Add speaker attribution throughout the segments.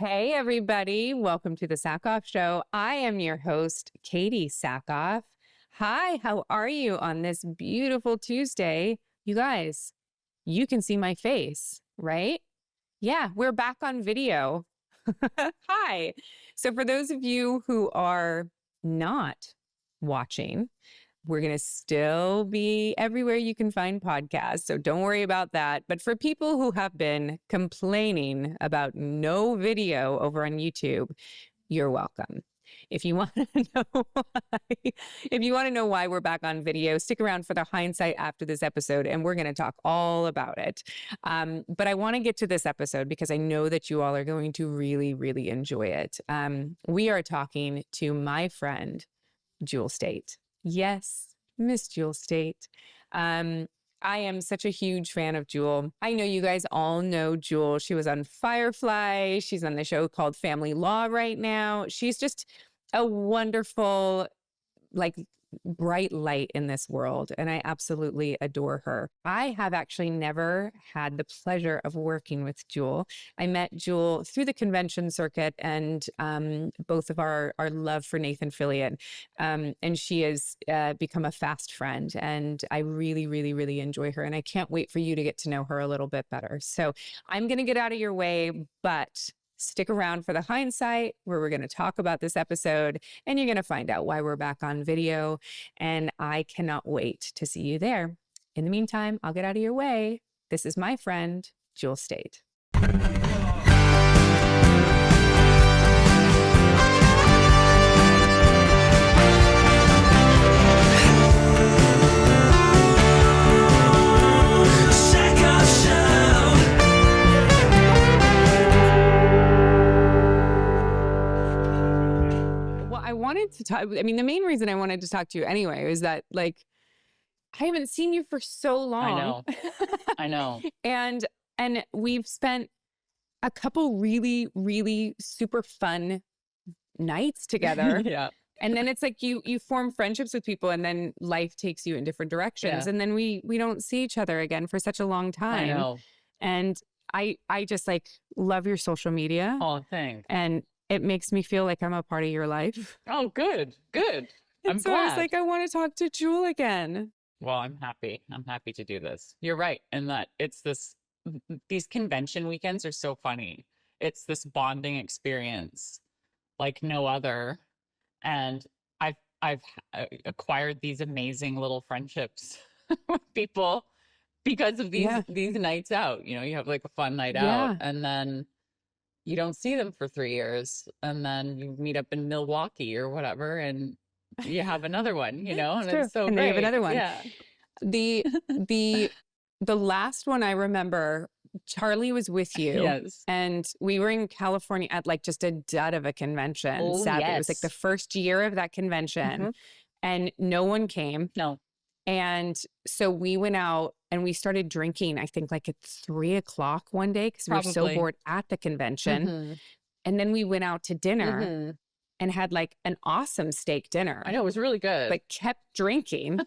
Speaker 1: Hey, everybody. Welcome to the Sackhoff Show. I am your host, Katee Sackhoff. Hi, how are you on this beautiful Tuesday? You guys, you can see my face, right? Yeah, we're back on video. Hi. So for those of you who are not watching, we're going to still be everywhere you can find podcasts, so don't worry about that. But for people who have been complaining about no video over on YouTube, you're welcome. If you want to know why we're back on video, stick around for the hindsight after this episode, and we're going to talk all about it. But I want to get to this episode because I know that you all are going to really, really enjoy it. We are talking to my friend, Jewel Staite. Yes, Miss Jewel Staite. I am such a huge fan of Jewel. I know you guys all know Jewel. She was on Firefly. She's on the show called Family Law right now. She's just a wonderful, bright light in this world, and I absolutely adore her. I have actually never had the pleasure of working with Jewel. I met Jewel through the convention circuit and both of our love for Nathan Fillion, and she has become a fast friend, and I really, really, really enjoy her, and I can't wait for you to get to know her a little bit better. So I'm going to get out of your way, but stick around for the hindsight where we're going to talk about this episode and you're going to find out why we're back on video. And I cannot wait to see you there. In the meantime, I'll get out of your way. This is my friend, Jewel Staite. I wanted to talk, the main reason I wanted to talk to you anyway is that, I haven't seen you for so long.
Speaker 2: I know.
Speaker 1: And we've spent a couple really, really super fun nights together.
Speaker 2: Yeah.
Speaker 1: And then it's like you form friendships with people and then life takes you in different directions.
Speaker 2: Yeah.
Speaker 1: And then we don't see each other again for such a long time.
Speaker 2: I know.
Speaker 1: And I just love your social media.
Speaker 2: Oh, thanks.
Speaker 1: And it makes me feel like I'm a part of your life.
Speaker 2: Oh, good. Good. I'm
Speaker 1: so
Speaker 2: glad.
Speaker 1: I was I want to talk to Jewel again.
Speaker 2: Well, I'm happy. I'm happy to do this. You're right. And that these convention weekends are so funny. It's this bonding experience like no other. And I've acquired these amazing little friendships with people because of these nights out. You know, you have a fun night out and then you don't see them for 3 years, and then you meet up in Milwaukee or whatever, and you have another one, and it's so
Speaker 1: and
Speaker 2: great.
Speaker 1: They have another one.
Speaker 2: Yeah.
Speaker 1: The last one I remember, Charlie was with you.
Speaker 2: Yes.
Speaker 1: And we were in California at just a dud of a convention.
Speaker 2: Oh,
Speaker 1: sadly.
Speaker 2: yes.
Speaker 1: It was the first year of that convention, and no one came.
Speaker 2: No.
Speaker 1: And so we went out and we started drinking, I think at 3 o'clock one day because we were so bored at the convention. And then we went out to dinner and had an awesome steak dinner.
Speaker 2: I know, it was really good.
Speaker 1: But kept drinking.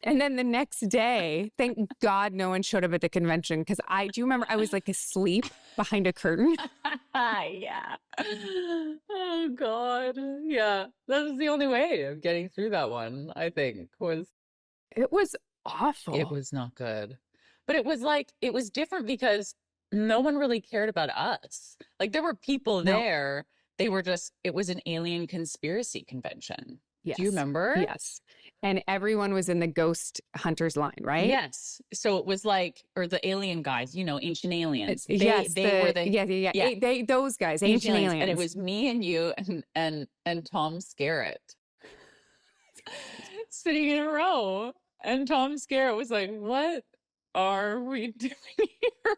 Speaker 1: And then the next day, thank God no one showed up at the convention because do you remember I was asleep behind a curtain?
Speaker 2: Yeah. Oh God. Yeah. That was the only way of getting through that one, I think,
Speaker 1: It was awful.
Speaker 2: It was not good. But it was different because no one really cared about us. There were people there. They were it was an alien conspiracy convention.
Speaker 1: Yes.
Speaker 2: Do you remember?
Speaker 1: Yes. And everyone was in the ghost hunters line, right?
Speaker 2: Yes. So it was or the alien guys, ancient aliens.
Speaker 1: They were those guys, ancient aliens.
Speaker 2: And it was me and you and Tom Skerritt sitting in a row. And Tom Skerritt was like, what are we doing here?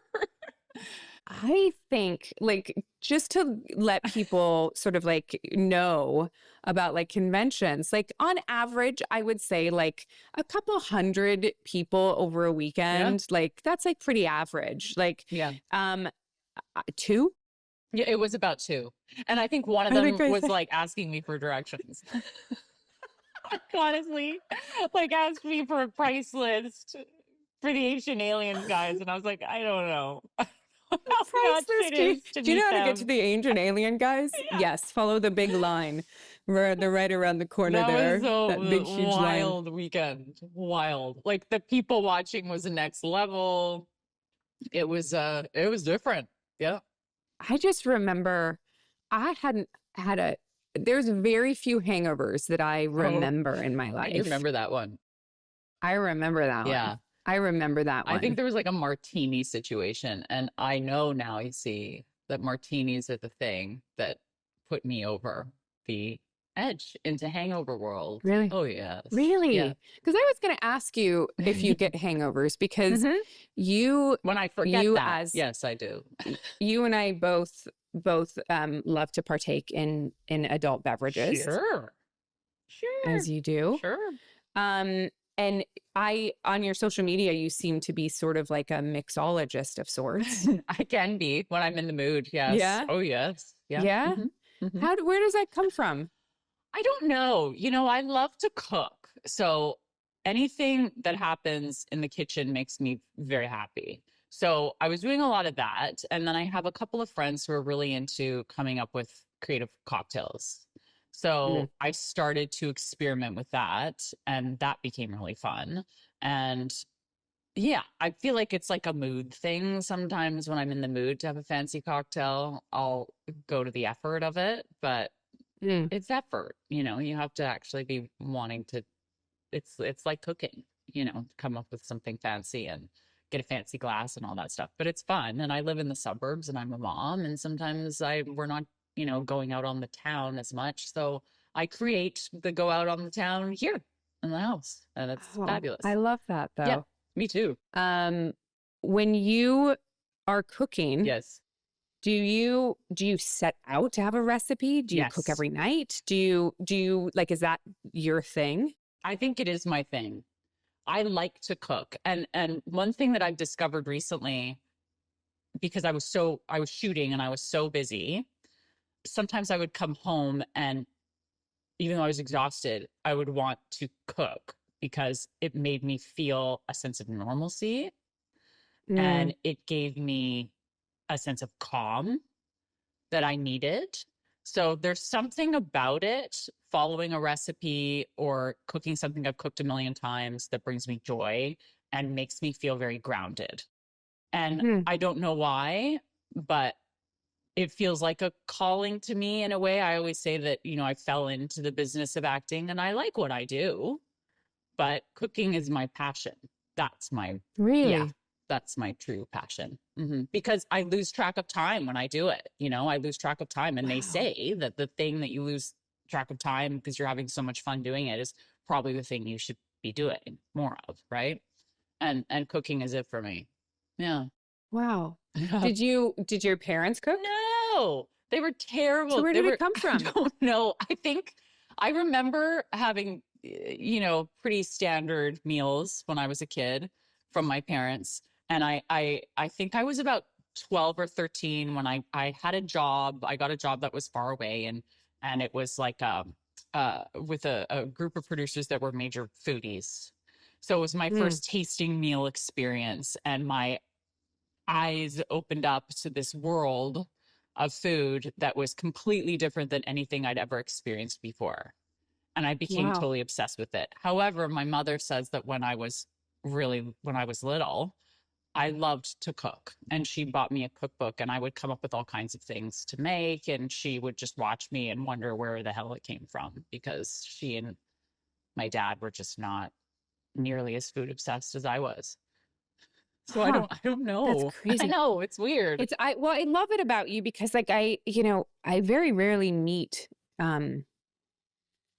Speaker 1: I think just to let people sort of know about conventions, on average, I would say a couple hundred people over a weekend, that's pretty average. 2?
Speaker 2: Yeah, it was about 2. And I think one of them was asking me for directions. Honestly, asked me for a price list for the ancient aliens guys. And I was like, I don't know. nuts
Speaker 1: Priceless
Speaker 2: it
Speaker 1: cake.
Speaker 2: is to
Speaker 1: Do you
Speaker 2: meet
Speaker 1: know how to get
Speaker 2: them.
Speaker 1: to the ancient alien, guys?
Speaker 2: Yeah.
Speaker 1: Yes, follow the big line. They're right around the corner
Speaker 2: That
Speaker 1: there.
Speaker 2: was a
Speaker 1: That big, huge line.
Speaker 2: wild weekend. Wild. Like the people watching was the next level. It was different. Yeah.
Speaker 1: I just remember I hadn't had there's very few hangovers that I remember in my
Speaker 2: I do
Speaker 1: life.
Speaker 2: remember that one.
Speaker 1: I remember that
Speaker 2: Yeah.
Speaker 1: one. I remember that one.
Speaker 2: I think there was like a martini situation. And I know now, you see, that martinis are the thing that put me over the edge into hangover world.
Speaker 1: Really?
Speaker 2: Oh, yes.
Speaker 1: Really?
Speaker 2: Yeah.
Speaker 1: Because I was going to ask you if you get hangovers because
Speaker 2: Mhm.
Speaker 1: you,
Speaker 2: When I forget that,
Speaker 1: as
Speaker 2: yes, I do.
Speaker 1: you and I both love to partake in adult beverages,
Speaker 2: Sure.
Speaker 1: as you do.
Speaker 2: Sure.
Speaker 1: And on your social media, you seem to be sort of like a mixologist of sorts.
Speaker 2: I can be when I'm in the mood. Yes.
Speaker 1: Yeah?
Speaker 2: Oh, yes. Yeah.
Speaker 1: Yeah?
Speaker 2: Mhm. Mhm.
Speaker 1: Where does that come from?
Speaker 2: I don't know. I love to cook. So anything that happens in the kitchen makes me very happy. So I was doing a lot of that. And then I have a couple of friends who are really into coming up with creative cocktails. So I started to experiment with that, and that became really fun. And yeah, I feel like it's like a mood thing. Sometimes when I'm in the mood to have a fancy cocktail, I'll go to the effort of it. But it's effort, you have to actually be wanting to, it's like cooking, come up with something fancy and get a fancy glass and all that stuff. But it's fun. And I live in the suburbs and I'm a mom, and sometimes we're not, going out on the town as much. So I create the go out on the town here in the house, and it's fabulous.
Speaker 1: I love that though.
Speaker 2: Yeah, me too.
Speaker 1: When you are cooking,
Speaker 2: Yes.
Speaker 1: do you set out to have a recipe? Do you cook
Speaker 2: Yes.
Speaker 1: every night? Do you like, is that your thing?
Speaker 2: I think it is my thing. I like to cook. And one thing that I've discovered recently, because I was shooting and I was so busy, sometimes I would come home and even though I was exhausted, I would want to cook because it made me feel a sense of normalcy and it gave me a sense of calm that I needed. So there's something about it, following a recipe or cooking something I've cooked a million times, that brings me joy and makes me feel very grounded. And I don't know why, but it feels like a calling to me in a way. I always say that, I fell into the business of acting and I like what I do, but cooking is my passion. That's my, yeah, that's my true passion. Because I lose track of time when I do it. I lose track of time. And they say that the thing that you lose track of time because you're having so much fun doing it is probably the thing you should be doing more of. Right. And cooking is it for me. Yeah.
Speaker 1: Wow. Did your parents cook?
Speaker 2: No, they were terrible.
Speaker 1: So where did it come from?
Speaker 2: I don't know. I think I remember having, pretty standard meals when I was a kid from my parents. And I think I was about 12 or 13 when I had a job. I got a job that was far away, and it was like with a group of producers that were major foodies. So it was my first tasting meal experience, and my eyes opened up to this world of food that was completely different than anything I'd ever experienced before. And I became totally obsessed with it. However, my mother says that when I was little, I loved to cook, and she bought me a cookbook, and I would come up with all kinds of things to make, and she would just watch me and wonder where the hell it came from, because she and my dad were just not nearly as food obsessed as I was. So I don't know.
Speaker 1: That's crazy.
Speaker 2: I know, it's weird.
Speaker 1: I love it about you because like I very rarely meet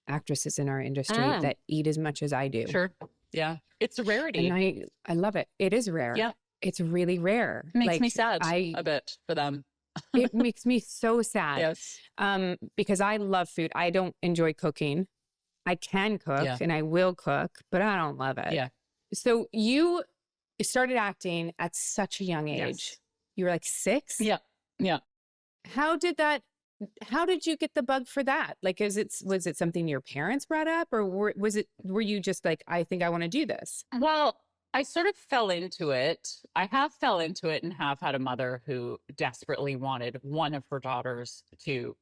Speaker 1: actresses in our industry that eat as much as I do.
Speaker 2: Sure. Yeah. It's a rarity.
Speaker 1: And I love it. It is rare.
Speaker 2: Yeah.
Speaker 1: It's really rare.
Speaker 2: It makes me sad a bit for them.
Speaker 1: It makes me so sad.
Speaker 2: Yes.
Speaker 1: Because I love food. I don't enjoy cooking. I can cook and I will cook, but I don't love it.
Speaker 2: Yeah.
Speaker 1: So you started acting at such a young age.
Speaker 2: Yes.
Speaker 1: You were like 6?
Speaker 2: Yeah. Yeah.
Speaker 1: How did you get the bug for that? Like, was it something your parents brought up, or were you just like, I think I want to do this?
Speaker 2: Well, I sort of fell into it. I have fell into it and have had a mother who desperately wanted one of her daughters to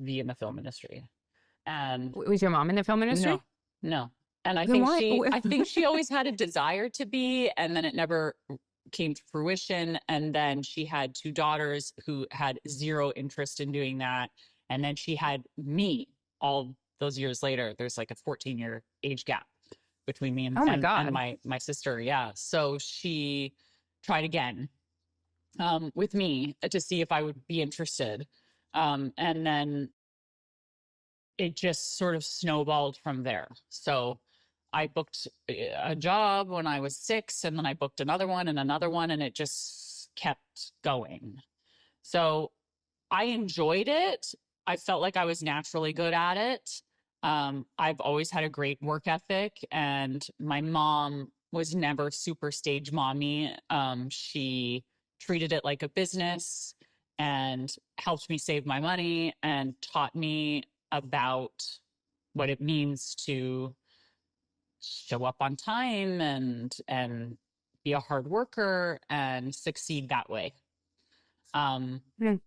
Speaker 2: be in the film industry. And
Speaker 1: Was your mom in the film industry?
Speaker 2: no, no. And
Speaker 1: Then why?
Speaker 2: I think she always had a desire to be, and then it never came to fruition. And then she had two daughters who had zero interest in doing that. And then she had me all those years later. There's like a 14-year age gap between me and,
Speaker 1: Oh my God.
Speaker 2: and my sister. Yeah. So she tried again with me to see if I would be interested. And then it just sort of snowballed from there. So I booked a job when I was 6, and then I booked another one, and it just kept going. So I enjoyed it. I felt like I was naturally good at it. I've always had a great work ethic, and my mom was never super stage mommy. She treated it like a business and helped me save my money and taught me about what it means to show up on time and be a hard worker and succeed that way.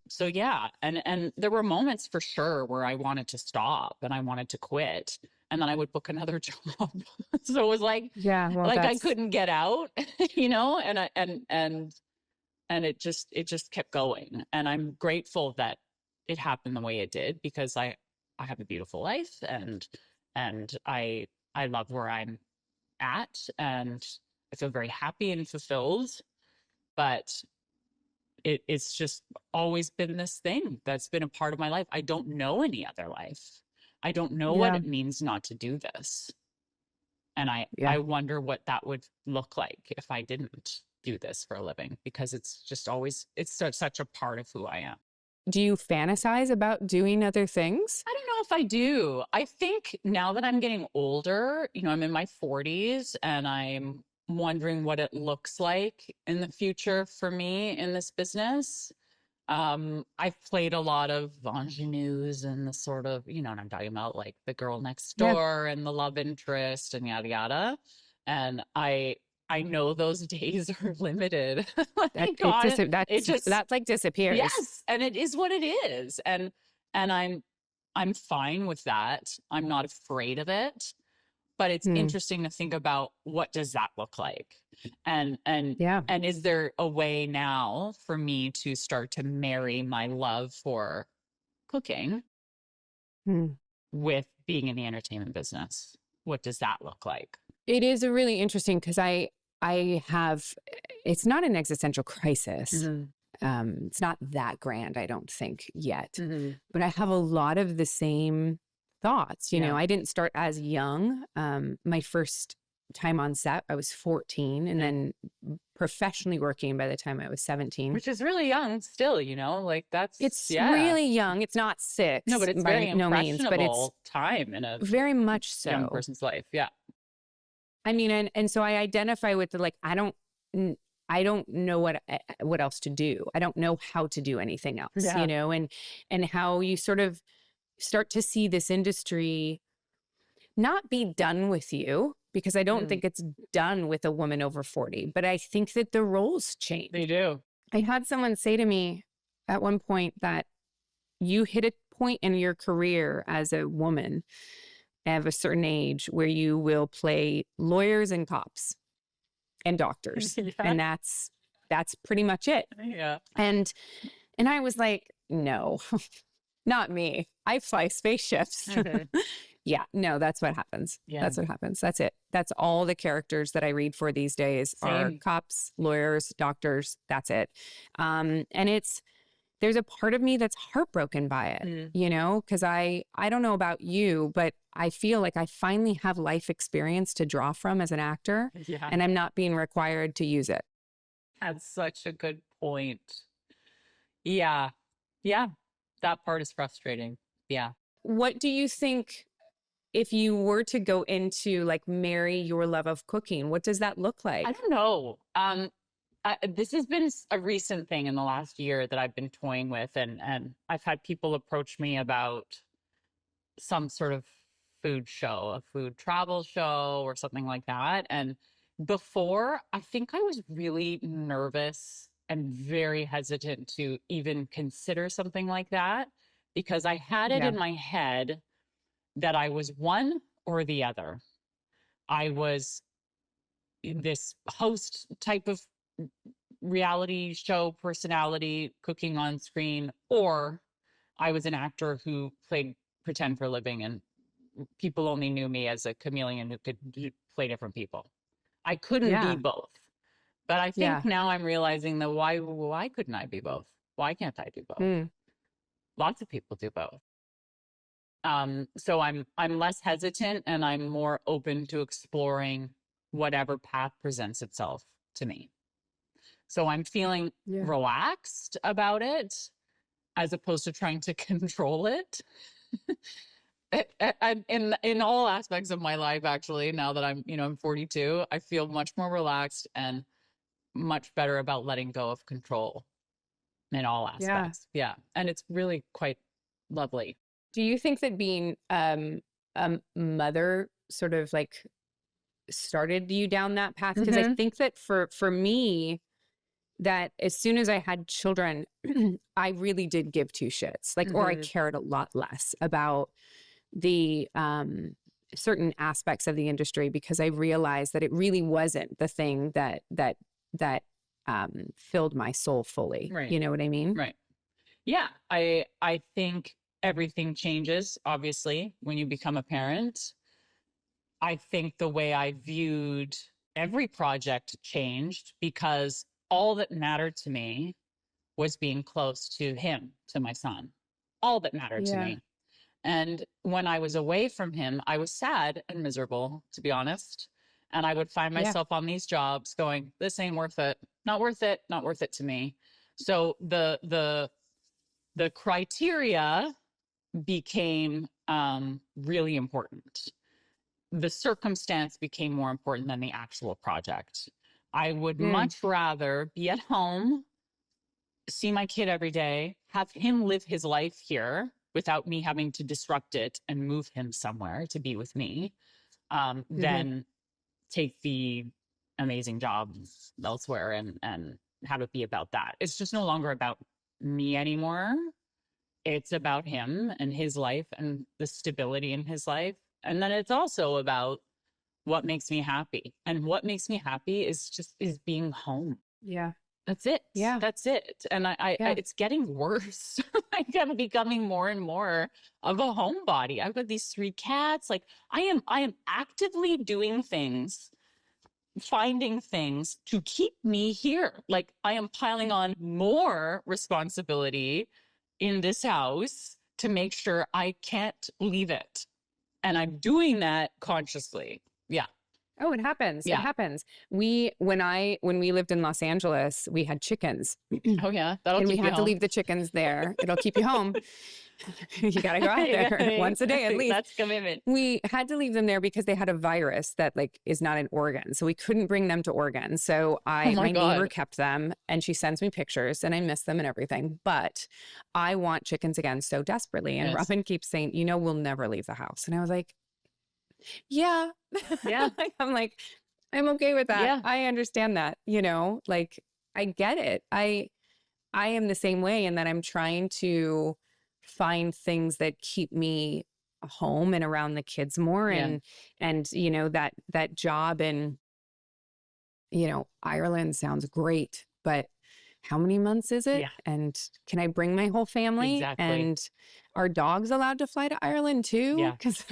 Speaker 2: So yeah, and there were moments for sure where I wanted to stop and I wanted to quit, and then I would book another job. So it was like,
Speaker 1: Yeah, well,
Speaker 2: like I
Speaker 1: that's
Speaker 2: couldn't get out, and it just kept going. And I'm grateful that it happened the way it did, because I have a beautiful life, and I love where I'm at, and I feel very happy and fulfilled. But it's just always been this thing that's been a part of my life. I don't know any other life. I don't know what
Speaker 1: yeah,
Speaker 2: it means not to do this. And
Speaker 1: yeah.
Speaker 2: I wonder what that would look like if I didn't do this for a living, because it's just always, it's such a part of who I am.
Speaker 1: Do you fantasize about doing other things?
Speaker 2: I don't know if I do. I think now that I'm getting older, I'm in my 40s, and I'm wondering what it looks like in the future for me in this business. I've played a lot of ingenues and the sort of, you know what I'm talking about, like the girl next
Speaker 1: Yeah.
Speaker 2: door and the love interest and yada yada. And I know those days are limited.
Speaker 1: That's like disappears.
Speaker 2: Yes, and it is what it is. And I'm fine with that. I'm not afraid of it. But it's interesting to think about, what does that look like? And
Speaker 1: Yeah.
Speaker 2: and is there a way now for me to start to marry my love for cooking with being in the entertainment business? What does that look like?
Speaker 1: It is a really interesting, because I have, it's not an existential crisis. It's not that grand, I don't think yet, but I have a lot of the same thoughts. You know, I didn't start as young. My first time on set, I was 14, and then professionally working by the time I was 17.
Speaker 2: Which is really young still, like
Speaker 1: it's really young. It's not 6.
Speaker 2: No, but it's
Speaker 1: by
Speaker 2: very
Speaker 1: no means, but it's
Speaker 2: time in a
Speaker 1: very much so
Speaker 2: young person's life. Yeah.
Speaker 1: I mean, and so I identify with the, like, I don't know what else to do. I don't know how to do anything else, and how you sort of start to see this industry not be done with you, because I don't think it's done with a woman over 40, but I think that the roles change.
Speaker 2: They do.
Speaker 1: I had someone say to me at one point that you hit a point in your career as a woman of a certain age where you will play lawyers and cops and doctors. And that's pretty much it.
Speaker 2: Yeah.
Speaker 1: And I was like, no, not me. I fly spaceships. Yeah, no, that's what happens.
Speaker 2: Yeah.
Speaker 1: That's what happens. That's it. That's all the characters that I read for these days are cops, lawyers, doctors. That's it. And there's a part of me that's heartbroken by it, because I don't know about you, but I feel like I finally have life experience to draw from as an actor, and I'm not being required to use it.
Speaker 2: That's such a good point. Yeah. Yeah. That part is frustrating. Yeah.
Speaker 1: What do you think, if you were to go into, like, marry your love of cooking, what does that look like?
Speaker 2: I don't know. This has been a recent thing in the last year that I've been toying with, and I've had people approach me about some sort of food show, a food travel show or something like that. And before, I think I was really nervous and very hesitant to even consider something like that because I had it
Speaker 1: Yeah.
Speaker 2: in my head that I was one or the other. I was this host type of reality show personality cooking on screen, or I was an actor who played pretend for a living and people only knew me as a chameleon who could play different people. I couldn't be
Speaker 1: Yeah.
Speaker 2: both. But I
Speaker 1: Yeah.
Speaker 2: think now I'm realizing that why couldn't I be both? Why can't I do both?
Speaker 1: Mm.
Speaker 2: Lots of people do both. So I'm less hesitant and I'm more open to exploring whatever path presents itself to me. So I'm feeling
Speaker 1: Yeah.
Speaker 2: relaxed about it as opposed to trying to control it. In all aspects of my life, actually, now that I'm 42, I feel much more relaxed and much better about letting go of control in all
Speaker 1: Yeah.
Speaker 2: aspects. Yeah. And it's really quite lovely.
Speaker 1: Do you think that being a mother sort of like started you down that path? Because I
Speaker 2: Mm-hmm.
Speaker 1: think that for me, that as soon as I had children, I really did give two shits, like, or I
Speaker 2: Mm-hmm.
Speaker 1: cared a lot less about the certain aspects of the industry because I realized that it really wasn't the thing that filled my soul fully.
Speaker 2: Right.
Speaker 1: You know what I mean?
Speaker 2: Right. Yeah. I think everything changes, obviously, when you become a parent. I think the way I viewed every project changed because all that mattered to me was being close to him, to my son. All that mattered to
Speaker 1: Yeah.
Speaker 2: me. And when I was away from him, I was sad and miserable, to be honest. And I would find
Speaker 1: Yeah.
Speaker 2: myself on these jobs going, this ain't worth it. Not worth it. Not worth it to me. So the criteria became really important. The circumstance became more important than the actual project. I would
Speaker 1: Mm.
Speaker 2: much rather be at home, see my kid every day, have him live his life here without me having to disrupt it and move him somewhere to be with me,
Speaker 1: Mm-hmm.
Speaker 2: than take the amazing job elsewhere and have it be about that. It's just no longer about me anymore. It's about him and his life and the stability in his life. And then it's also about what makes me happy. And what makes me happy is being home.
Speaker 1: Yeah.
Speaker 2: That's it.
Speaker 1: Yeah.
Speaker 2: That's it. And I
Speaker 1: Yeah.
Speaker 2: it's getting worse. Like I'm becoming more and more of a homebody. I've got these 3 cats. Like I am actively doing things, finding things to keep me here. Like I am piling on more responsibility in this house to make sure I can't leave it. And I'm doing that consciously. Yeah.
Speaker 1: Oh, it happens. It
Speaker 2: Yeah.
Speaker 1: happens. When we lived in Los Angeles, we had chickens.
Speaker 2: Oh yeah. That'll
Speaker 1: And we
Speaker 2: keep you
Speaker 1: had to
Speaker 2: home.
Speaker 1: leave the chickens there. It'll keep you home. You got to go out there once a day at least.
Speaker 2: That's commitment.
Speaker 1: We had to leave them there because they had a virus that like is not in Oregon. So we couldn't bring them to Oregon. So
Speaker 2: Oh my
Speaker 1: my neighbor
Speaker 2: God.
Speaker 1: kept them and she sends me pictures and I miss them and everything. But I want chickens again so desperately. And
Speaker 2: Yes.
Speaker 1: Robin keeps saying, we'll never leave the house. And I was like, yeah.
Speaker 2: Yeah.
Speaker 1: I'm like, I'm okay with that.
Speaker 2: Yeah.
Speaker 1: I understand that, like I get it. I am the same way in that I'm trying to find things that keep me home and around the kids more
Speaker 2: Yeah.
Speaker 1: and that job in Ireland sounds great, but how many months is it?
Speaker 2: Yeah.
Speaker 1: And can I bring my whole family?
Speaker 2: Exactly.
Speaker 1: And are dogs allowed to fly to Ireland too?
Speaker 2: Yeah.
Speaker 1: Because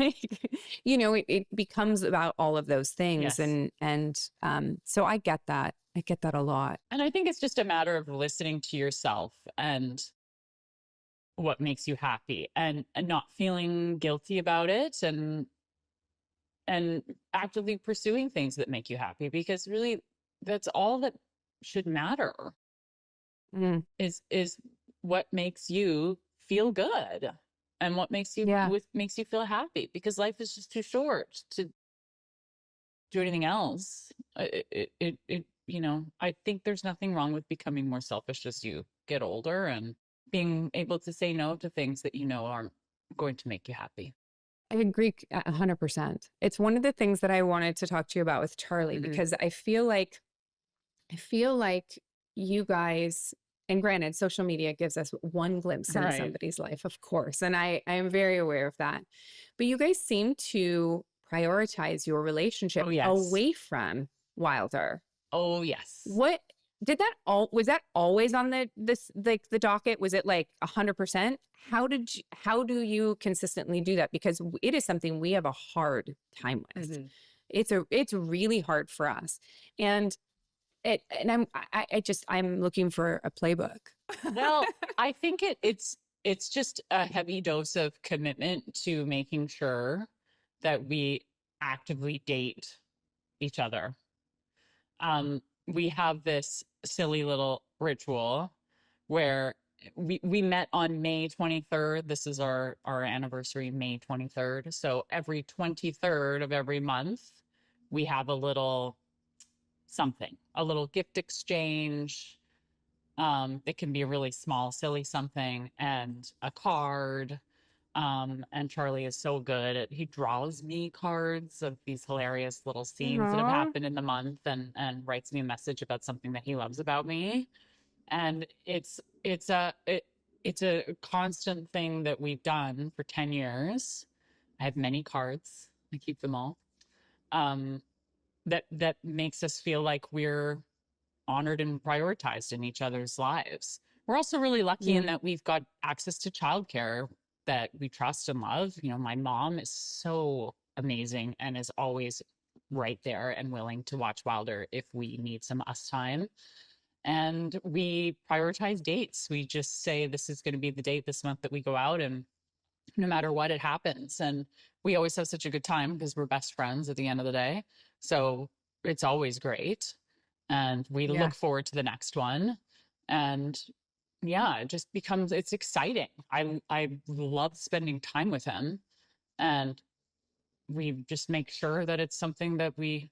Speaker 1: it becomes about all of those things.
Speaker 2: Yes.
Speaker 1: And so I get that. I get that a lot.
Speaker 2: And I think it's just a matter of listening to yourself and what makes you happy and not feeling guilty about it and actively pursuing things that make you happy, because really that's all that should matter
Speaker 1: Mm.
Speaker 2: is what makes you feel good and what makes you
Speaker 1: Yeah.
Speaker 2: makes you feel happy, because life is just too short to do anything else. I think there's nothing wrong with becoming more selfish as you get older and being able to say no to things that aren't going to make you happy.
Speaker 1: I agree 100%. It's one of the things that I wanted to talk to you about with Charlie, because I feel like you guys, and granted, social media gives us one glimpse into
Speaker 2: Right.
Speaker 1: somebody's life, of course, and I am very aware of that. But you guys seem to prioritize your relationship
Speaker 2: Oh, yes.
Speaker 1: away from Wilder.
Speaker 2: Oh, yes.
Speaker 1: What did that all was that always on this like the docket? Was it like 100%? How do you consistently do that? Because it is something we have a hard time with. It's really hard for us. And I'm looking for a playbook.
Speaker 2: Well, I think it's just a heavy dose of commitment to making sure that we actively date each other. We have this silly little ritual where we met on May 23rd. This is our anniversary, May 23rd. So every 23rd of every month, we have a little something, a little gift exchange. It can be a really small, silly something and a card. And Charlie is so good at he draws me cards of these hilarious little scenes that have
Speaker 1: Aw.
Speaker 2: happened in the month and writes me a message about something that he loves about me. And it's a constant thing that we've done for 10 years. I have many cards. I keep them all. Um, that makes us feel like we're honored and prioritized in each other's lives. We're also really lucky in
Speaker 1: Yeah.
Speaker 2: that we've got access to childcare that we trust and love. You know, my mom is so amazing and is always right there and willing to watch Wilder if we need some us time. And we prioritize dates. We just say this is going to be the date this month that we go out, and no matter what, it happens. And we always have such a good time because we're best friends at the end of the day. So it's always great. And we
Speaker 1: Yeah.
Speaker 2: look forward to the next one. And yeah, it just becomes it's exciting. I love spending time with him. And we just make sure that it's something that we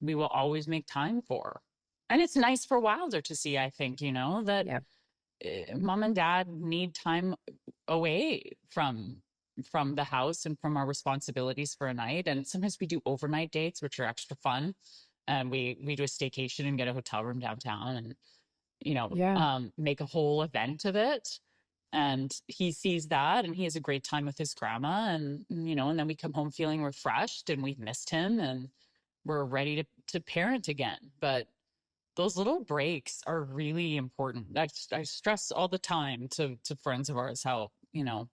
Speaker 2: will always make time for. And it's nice for Wilder to see, I think, you know, that
Speaker 1: Yeah.
Speaker 2: mom and dad need time away from the house and from our responsibilities for a night. And sometimes we do overnight dates, which are extra fun. And we do a staycation and get a hotel room downtown and, you know,
Speaker 1: Yeah.
Speaker 2: make a whole event of it. And he sees that and he has a great time with his grandma. And, you know, and then we come home feeling refreshed and we've missed him and we're ready to parent again. But those little breaks are really important. I stress all the time to friends of ours how, you know,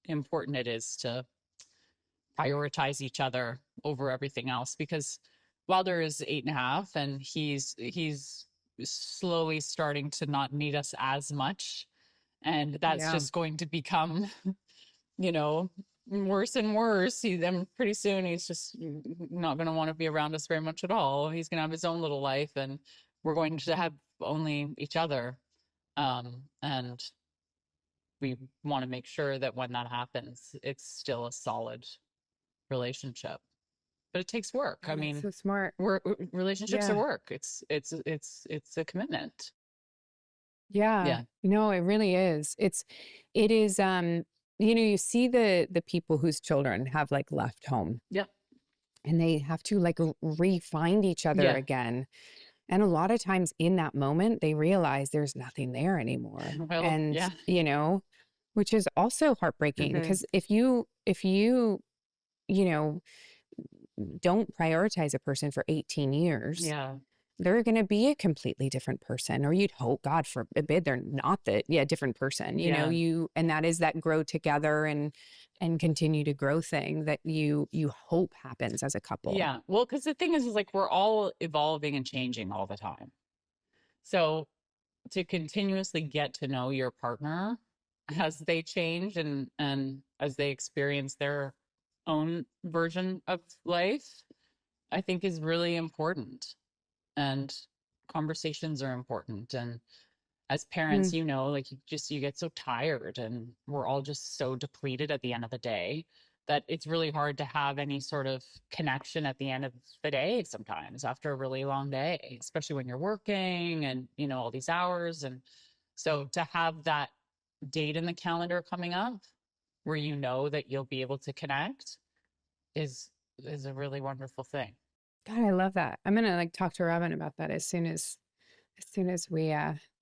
Speaker 2: important it is to prioritize each other over everything else because Wilder is 8.5 and he's slowly starting to not need us as much. And that's
Speaker 1: Yeah.
Speaker 2: just going to become, you know, worse and worse. Then pretty soon he's just not going to want to be around us very much at all. He's going to have his own little life and we're going to have only each other. And we want to make sure that when that happens, it's still a solid relationship. But it takes work. I
Speaker 1: Oh, that's
Speaker 2: mean,
Speaker 1: so smart.
Speaker 2: relationships are
Speaker 1: Yeah.
Speaker 2: work. It's a commitment.
Speaker 1: Yeah.
Speaker 2: Yeah.
Speaker 1: No, it really is. It is you see the people whose children have like left home
Speaker 2: Yep.
Speaker 1: and they have to like re-find each other
Speaker 2: Yeah.
Speaker 1: again. And a lot of times in that moment, they realize there's nothing there anymore.
Speaker 2: Well,
Speaker 1: And,
Speaker 2: yeah.
Speaker 1: which is also heartbreaking because if you, you know, don't prioritize a person for 18 years,
Speaker 2: Yeah.
Speaker 1: they're going to be a completely different person, or you'd hope, God forbid, they're not different person,
Speaker 2: Yeah.
Speaker 1: and that is that grow together and continue to grow thing that you hope happens as a couple.
Speaker 2: Yeah. Well, because the thing is like we're all evolving and changing all the time. So to continuously get to know your partner as they change and as they experience their own version of life, I think is really important. And conversations are important. And as parents,
Speaker 1: Mm,
Speaker 2: you know, like you get so tired and we're all just so depleted at the end of the day that it's really hard to have any sort of connection at the end of the day sometimes after a really long day, especially when you're working and, you know, all these hours. And so to have that date in the calendar coming up where you know that you'll be able to connect is a really wonderful thing.
Speaker 1: God, I love that. I'm gonna like talk to Robin about that as soon as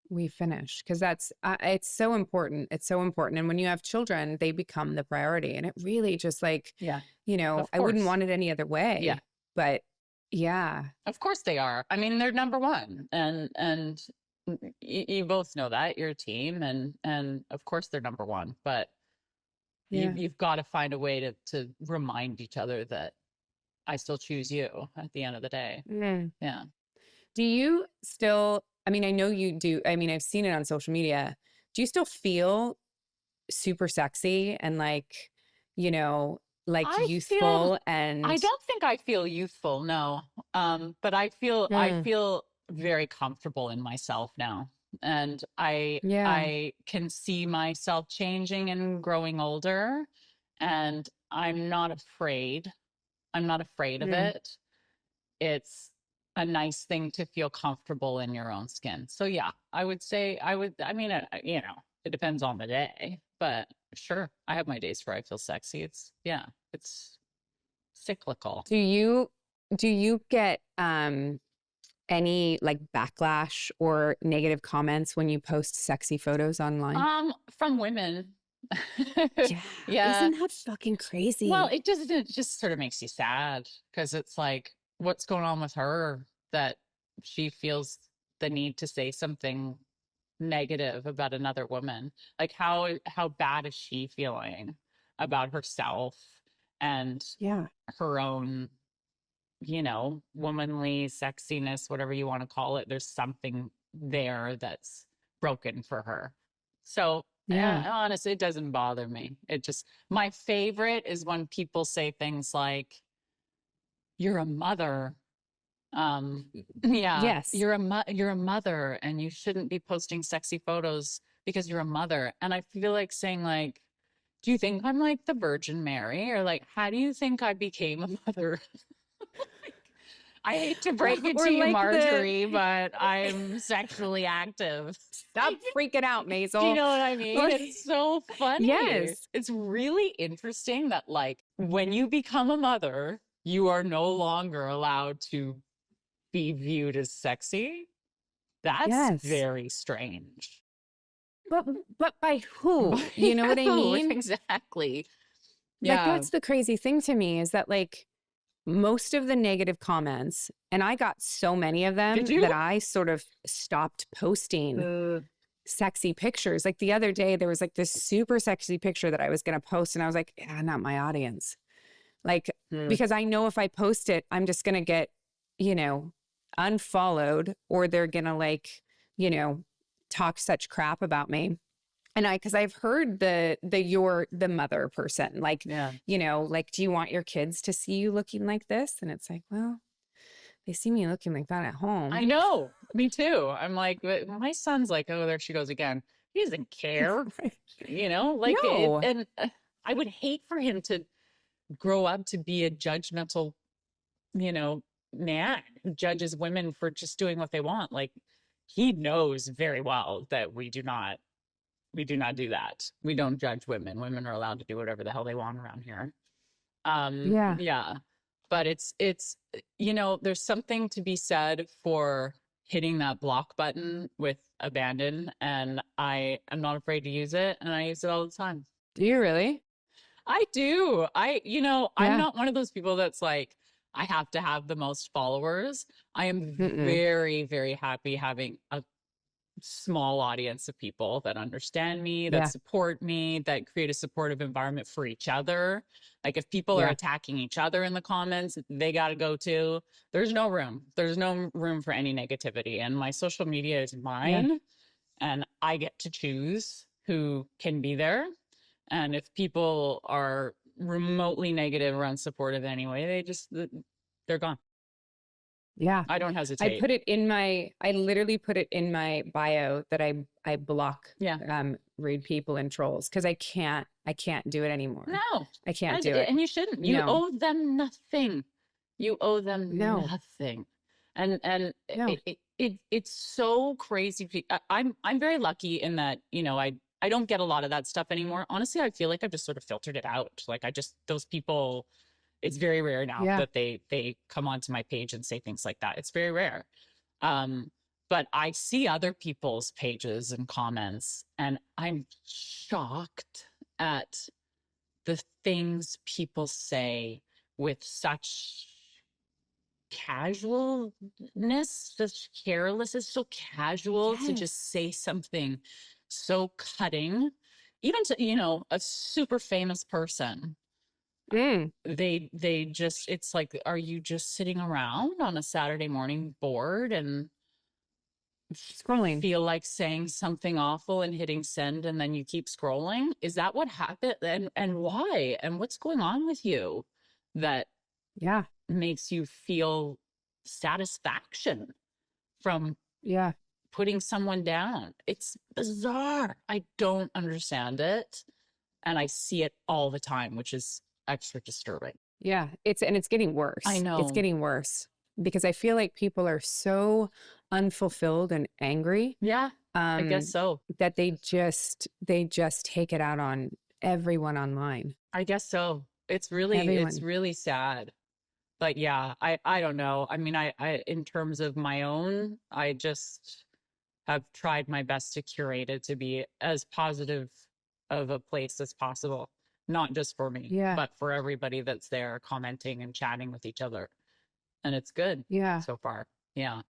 Speaker 1: we finish, because that's it's so important. It's so important. And when you have children, they become the priority, and it really just like,
Speaker 2: Yeah,
Speaker 1: you know,
Speaker 2: of
Speaker 1: I wouldn't
Speaker 2: course.
Speaker 1: want it any other way.
Speaker 2: Yeah.
Speaker 1: But yeah,
Speaker 2: Of course they are. I mean, they're number one, and you both know that, you're a team, and of course they're number one. But
Speaker 1: yeah.
Speaker 2: you've got to find a way to remind each other that I still choose you at the end of the day.
Speaker 1: Mm.
Speaker 2: Yeah.
Speaker 1: Do you still, I mean, I know you do. I mean, I've seen it on social media. Do you still feel super sexy and like, you know, like
Speaker 2: I
Speaker 1: youthful and
Speaker 2: don't think I feel youthful, no. But I
Speaker 1: Mm,
Speaker 2: feel very comfortable in myself now. And
Speaker 1: yeah.
Speaker 2: I can see myself changing and growing older, and I'm not afraid. I'm not afraid of
Speaker 1: Mm.
Speaker 2: it. It's a nice thing to feel comfortable in your own skin. So yeah, I would say I mean, it depends on the day, but sure, I have my days where I feel sexy. It's cyclical.
Speaker 1: Do you get any like backlash or negative comments when you post sexy photos online?
Speaker 2: From women.
Speaker 1: Yeah.
Speaker 2: Yeah.
Speaker 1: Isn't that fucking
Speaker 2: Well,
Speaker 1: crazy?
Speaker 2: it just sort of makes you sad, because it's like, what's going on with her that she feels the need to say something negative about another woman? Like, how bad is she feeling about herself and
Speaker 1: Yeah.
Speaker 2: her own, womanly sexiness, whatever you want to call it? There's something there that's broken for her. So
Speaker 1: Yeah.
Speaker 2: honestly, it doesn't bother me. It just, my favorite is when people say things like, you're a mother. Yeah,
Speaker 1: Yes.
Speaker 2: you're a mother, and you shouldn't be posting sexy photos because you're a mother. And I feel like saying, like, do you think I'm like the Virgin Mary? Or like, how do you think I became a mother? I hate to break it
Speaker 1: Or
Speaker 2: to you,
Speaker 1: like the
Speaker 2: Marjorie, but I'm sexually active.
Speaker 1: stop freaking out,
Speaker 2: Do you
Speaker 1: Maisel.
Speaker 2: know what I mean?
Speaker 1: Like,
Speaker 2: It's so funny.
Speaker 1: yes.
Speaker 2: It's really interesting that, like, when you become a mother, you are no longer allowed to be viewed as sexy. That's
Speaker 1: Yes.
Speaker 2: very strange.
Speaker 1: But but by who?
Speaker 2: By
Speaker 1: You know what I
Speaker 2: who?
Speaker 1: mean?
Speaker 2: Exactly.
Speaker 1: Like
Speaker 2: Yeah.
Speaker 1: that's the crazy thing to me is that like most of the negative comments, and I got so many of
Speaker 2: Did
Speaker 1: them that
Speaker 2: you?
Speaker 1: I sort of stopped posting
Speaker 2: Uh,
Speaker 1: sexy pictures. Like the other day, there was like this super sexy picture that I was going to post, and I was like, yeah, not my audience. Like,
Speaker 2: uh,
Speaker 1: because I know if I post it, I'm just going to get, you know, unfollowed, or they're going to like, you know, talk such crap about me. And because I've heard you're the mother person, like,
Speaker 2: yeah.
Speaker 1: you know, like, do you want your kids to see you looking like this? And it's like, well, they see me looking like that at
Speaker 2: I
Speaker 1: home.
Speaker 2: know. Me too. I'm like, my son's like, oh, there she goes again. He doesn't care, like it.
Speaker 1: No.
Speaker 2: And I would hate for him to grow up to be a judgmental, you know, man who judges women for just doing what they want. Like, he knows very well that we do not do that. We don't judge women. Women are allowed to do whatever the hell they want around here.
Speaker 1: Yeah.
Speaker 2: Yeah. But it's there's something to be said for hitting that block button with abandon, and I am not afraid to use it, and I use it all the time.
Speaker 1: Do you really?
Speaker 2: I do. I'm
Speaker 1: Yeah.
Speaker 2: not one of those people that's like, I have to have the most followers. I am
Speaker 1: Mm-mm.
Speaker 2: very, very happy having a small audience of people that understand me, that
Speaker 1: Yeah.
Speaker 2: support me, that create a supportive environment for each other. Like, if people are
Speaker 1: Yeah.
Speaker 2: attacking each other in the comments, they got to go too. There's no room. There's no room for any negativity. And my social media is
Speaker 1: Yeah.
Speaker 2: mine, and I get to choose who can be there. And if people are remotely negative or unsupportive anyway, they're gone.
Speaker 1: Yeah.
Speaker 2: I don't hesitate.
Speaker 1: I literally put it in my bio that I block
Speaker 2: Yeah.
Speaker 1: rude people and trolls because I can't do it anymore.
Speaker 2: No,
Speaker 1: I can't do it.
Speaker 2: and you shouldn't. You
Speaker 1: No.
Speaker 2: owe them nothing. You owe them
Speaker 1: No.
Speaker 2: nothing. And
Speaker 1: No.
Speaker 2: it's so crazy. I'm very lucky in that, I don't get a lot of that stuff anymore. Honestly, I feel like I've just sort of filtered it out. Like, those people, It's very rare now
Speaker 1: Yeah.
Speaker 2: that they come onto my page and say things like that. It's very rare. But I see other people's pages and comments, and I'm shocked at the things people say with such casualness, such careless. It's so casual to
Speaker 1: Yes.
Speaker 2: just say something so cutting, even to, you know, a super famous person.
Speaker 1: Mm.
Speaker 2: They just, it's like, are you just sitting around on a Saturday morning bored and
Speaker 1: Scrolling.
Speaker 2: feel like saying something awful and hitting send, and then you keep scrolling? Is that what happened? And why? And what's going on with you that
Speaker 1: Yeah.
Speaker 2: makes you feel satisfaction from
Speaker 1: Yeah.
Speaker 2: putting someone down? It's bizarre. I don't understand it. And I see it all the time, which is extra disturbing.
Speaker 1: Yeah. It's getting worse.
Speaker 2: I know.
Speaker 1: It's getting worse because I feel like people are so unfulfilled and angry.
Speaker 2: Yeah, I guess so.
Speaker 1: That they just take it out on everyone online.
Speaker 2: I guess so. It's really sad. But yeah, I don't know. I mean, I in terms of my own, I just have tried my best to curate it to be as positive of a place as possible, not just for me,
Speaker 1: Yeah.
Speaker 2: but for everybody that's there commenting and chatting with each other. And it's good
Speaker 1: Yeah.
Speaker 2: so far. Yeah.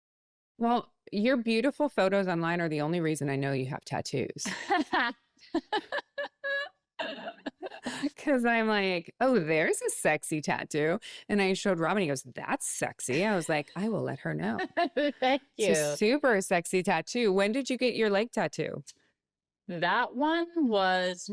Speaker 1: Well, your beautiful photos online are the only reason I know you have tattoos. Because I'm like, oh, there's a sexy tattoo. And I showed Robin, he goes, that's sexy. I was like, I will let her know.
Speaker 2: Thank
Speaker 1: It's
Speaker 2: you.
Speaker 1: a super sexy tattoo. When did you get your leg tattoo?
Speaker 2: That one was,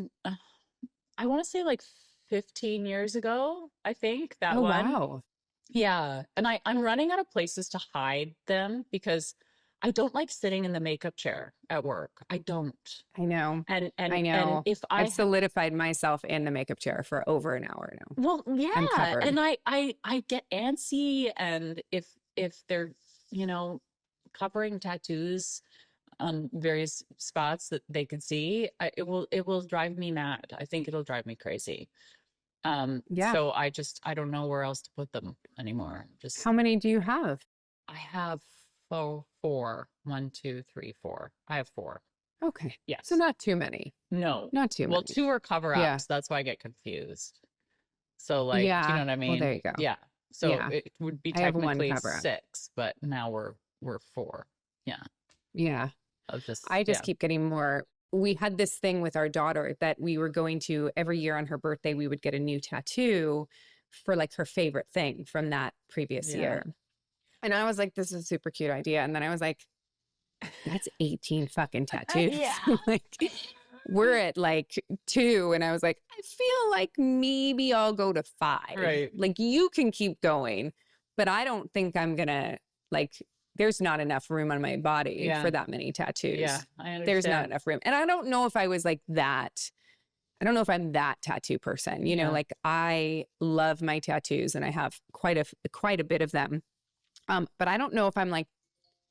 Speaker 2: I want to say like 15 years ago, I think, that
Speaker 1: Oh,
Speaker 2: one.
Speaker 1: wow.
Speaker 2: Yeah. And I'm running out of places to hide them because I don't like sitting in the makeup chair at work. I don't.
Speaker 1: I know.
Speaker 2: And
Speaker 1: I know.
Speaker 2: and if
Speaker 1: I've solidified myself in the makeup chair for over an hour now.
Speaker 2: well,
Speaker 1: I'm
Speaker 2: yeah,
Speaker 1: covered.
Speaker 2: and I get antsy, and if they're, you know, covering tattoos on various spots that they can see, it will drive me mad. I think it'll drive me crazy.
Speaker 1: Yeah.
Speaker 2: So I don't know where else to put them anymore. Just
Speaker 1: How many do you have?
Speaker 2: I have four. 1, 2, 3, 4. I have 4.
Speaker 1: Okay.
Speaker 2: Yes.
Speaker 1: So not too many.
Speaker 2: No.
Speaker 1: Not too
Speaker 2: Well,
Speaker 1: many.
Speaker 2: 2 are cover ups.
Speaker 1: Yeah.
Speaker 2: That's why I get confused. So like, do you know what I mean?
Speaker 1: Well, there you go.
Speaker 2: Yeah. So
Speaker 1: Yeah.
Speaker 2: it would be
Speaker 1: I have one
Speaker 2: technically
Speaker 1: cover-up.
Speaker 2: 6, but now we're 4. Yeah.
Speaker 1: Yeah.
Speaker 2: Of just
Speaker 1: I just keep getting more. We had this thing with our daughter that we were going to every year on her birthday, we would get a new tattoo for like her favorite thing from that previous year. And I was like, this is a super cute idea. And then I was like, that's 18 fucking tattoos.
Speaker 2: Yeah.
Speaker 1: Like, we're at like 2. And I was like, I feel like maybe I'll go to 5.
Speaker 2: Right.
Speaker 1: Like, you can keep going, but I don't think I'm going to, like, there's not enough room on my body for that many tattoos.
Speaker 2: Yeah, I understand.
Speaker 1: There's not enough room. And I don't know if I was like that. I don't know if I'm that tattoo person. You know, like, I love my tattoos and I have quite a bit of them. But I don't know if I'm like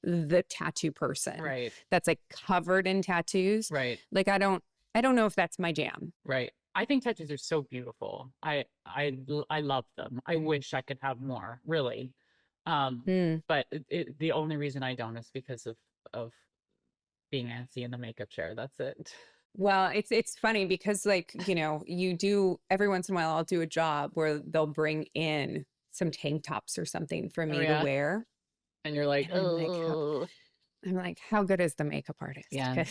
Speaker 1: the tattoo person.
Speaker 2: Right.
Speaker 1: That's like covered in tattoos.
Speaker 2: Right.
Speaker 1: Like, I don't know if that's my jam.
Speaker 2: Right. I think tattoos are so beautiful. I love them. I wish I could have more, really. But the only reason I don't is because of being antsy in the makeup chair. That's it.
Speaker 1: Well, it's funny because, like, you know, you do every once in a while, I'll do a job where they'll bring in some tank tops or something for me to wear.
Speaker 2: And you're like,
Speaker 1: And
Speaker 2: oh.
Speaker 1: I'm like, how good is the makeup artist?
Speaker 2: Yeah.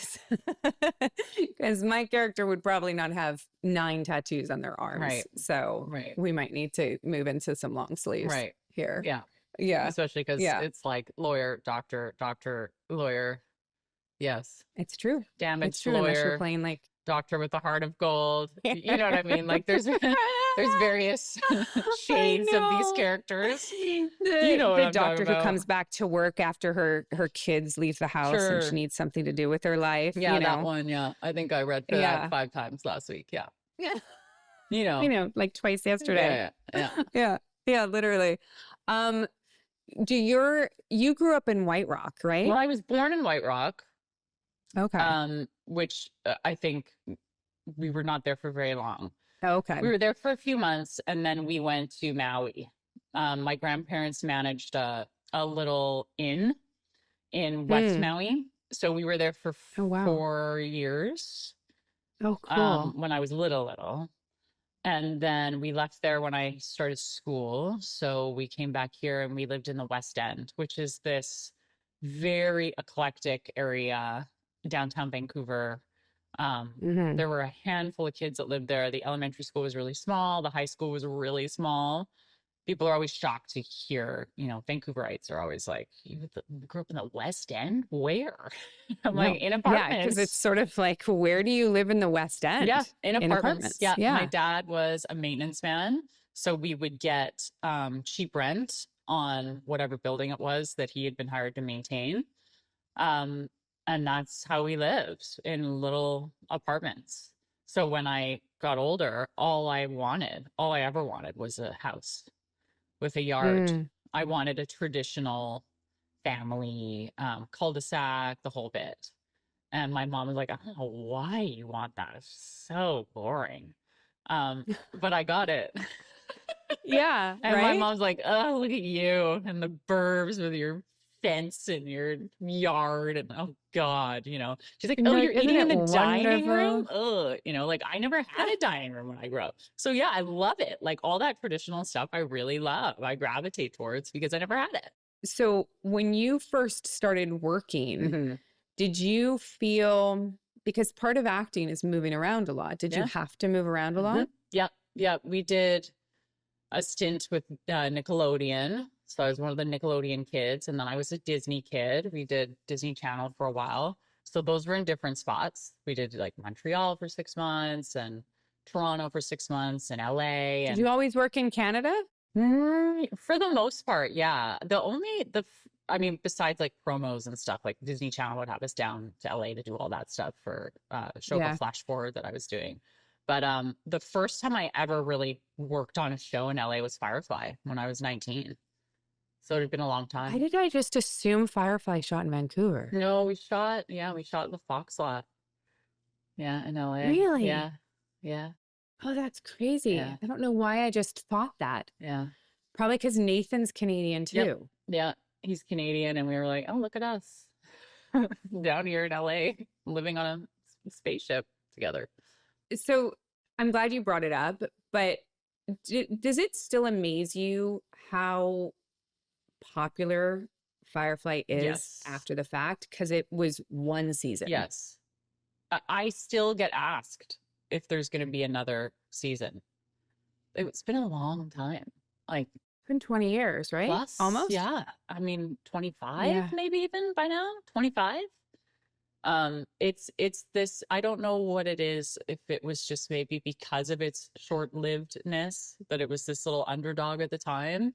Speaker 1: Because my character would probably not have 9 tattoos on their arms.
Speaker 2: Right.
Speaker 1: So we might need to move into some long sleeves here.
Speaker 2: Yeah.
Speaker 1: Yeah.
Speaker 2: Especially because it's like lawyer, doctor, lawyer. Yes.
Speaker 1: It's true.
Speaker 2: Damaged
Speaker 1: It's true,
Speaker 2: lawyer.
Speaker 1: unless you're playing like
Speaker 2: doctor with a heart of gold. You know what I mean? Like, there's various shades of these characters. You know what
Speaker 1: the
Speaker 2: I'm
Speaker 1: doctor
Speaker 2: talking
Speaker 1: who
Speaker 2: about.
Speaker 1: comes back to work after her kids leave the house and she needs something to do with her life.
Speaker 2: Yeah,
Speaker 1: you know?
Speaker 2: that one. Yeah, I think I read that 5 times last week. Yeah. You know.
Speaker 1: I know, like twice yesterday. Yeah, literally. You grew up in White Rock, right?
Speaker 2: Well, I was born in White Rock.
Speaker 1: Okay.
Speaker 2: Which I think we were not there for very long.
Speaker 1: Okay.
Speaker 2: We were there for a few months, and then we went to Maui. My grandparents managed a little inn in West
Speaker 1: Mm.
Speaker 2: Maui. So we were there for
Speaker 1: Oh, wow.
Speaker 2: 4 years
Speaker 1: Oh, cool.
Speaker 2: when I was little. And then we left there when I started school. So we came back here and we lived in the West End, which is this very eclectic area, downtown Vancouver.
Speaker 1: Hmm.
Speaker 2: There were a handful of kids that lived there. The elementary school was really small. The high school was really small. People are always shocked to hear, Vancouverites are always like, you grew up in the West End? Where? I'm like,
Speaker 1: No.
Speaker 2: in
Speaker 1: Yeah, because it's
Speaker 2: apartments.
Speaker 1: sort of like, where do you live in the West
Speaker 2: Yeah,
Speaker 1: End?
Speaker 2: in
Speaker 1: In
Speaker 2: apartments.
Speaker 1: apartments.
Speaker 2: Yeah, my
Speaker 1: Yeah.
Speaker 2: dad was a maintenance man, so we would get cheap rent on whatever building it was that he had been hired to maintain. Um, and that's how we lived, in little apartments. So when I got older, all I ever wanted was a house with a yard.
Speaker 1: Mm.
Speaker 2: I wanted a traditional family, cul-de-sac, the whole bit. And my mom was like, I don't know why you want that. It's so boring. But I got it.
Speaker 1: Yeah,
Speaker 2: And my
Speaker 1: right?
Speaker 2: mom's like, oh, look at you and the burbs with your fence and your yard. And oh God, she's like,
Speaker 1: And
Speaker 2: oh,
Speaker 1: you're like,
Speaker 2: you're
Speaker 1: isn't
Speaker 2: eating in
Speaker 1: it
Speaker 2: the dining
Speaker 1: wonderful?
Speaker 2: room? Ugh, like I never had a dining room when I grew up. So yeah, I love it. Like all that traditional stuff, I really love. I gravitate towards because I never had it.
Speaker 1: So when you first started working,
Speaker 2: Hmm.
Speaker 1: did you feel, because part of acting is moving around a lot, did you
Speaker 2: Yeah.
Speaker 1: have to move around a
Speaker 2: Hmm.
Speaker 1: lot?
Speaker 2: Yeah. Yeah. We did a stint with Nickelodeon. So I was one of the Nickelodeon kids, and then I was a Disney kid. We did Disney Channel for a while. So those were in different spots. We did like Montreal for 6 months and Toronto for 6 months and LA.
Speaker 1: Did
Speaker 2: And
Speaker 1: you always work in Canada?
Speaker 2: for the most part, yeah. I mean, besides like promos and stuff, like Disney Channel would have us down to LA to do all that stuff for a show called
Speaker 1: Yeah.
Speaker 2: Flash Forward that I was doing. But the first time I ever really worked on a show in LA was Firefly when I was 19. So it had been a long
Speaker 1: Why
Speaker 2: time.
Speaker 1: did I just assume Firefly shot in Vancouver?
Speaker 2: No, we shot the Fox lot. Yeah, in LA.
Speaker 1: Really?
Speaker 2: Yeah. Yeah.
Speaker 1: Oh, that's crazy.
Speaker 2: Yeah.
Speaker 1: I don't know why I just thought that.
Speaker 2: Yeah.
Speaker 1: Probably because Nathan's Canadian
Speaker 2: Yep.
Speaker 1: too.
Speaker 2: Yeah. He's Canadian, and we were like, oh, look at us down here in LA living on a spaceship together.
Speaker 1: So I'm glad you brought it up, but does it still amaze you how popular Firefly is
Speaker 2: Yes.
Speaker 1: after the fact? Because it was one season.
Speaker 2: Yes. I still get asked if there's going to be another season. It's been a long time. Like
Speaker 1: It's been 20 years, right?
Speaker 2: plus,
Speaker 1: Almost?
Speaker 2: yeah. I mean, 25,
Speaker 1: Yeah.
Speaker 2: maybe even by now, 25. It's this, I don't know what it is, if it was just maybe because of its short-livedness, that it was this little underdog at the time.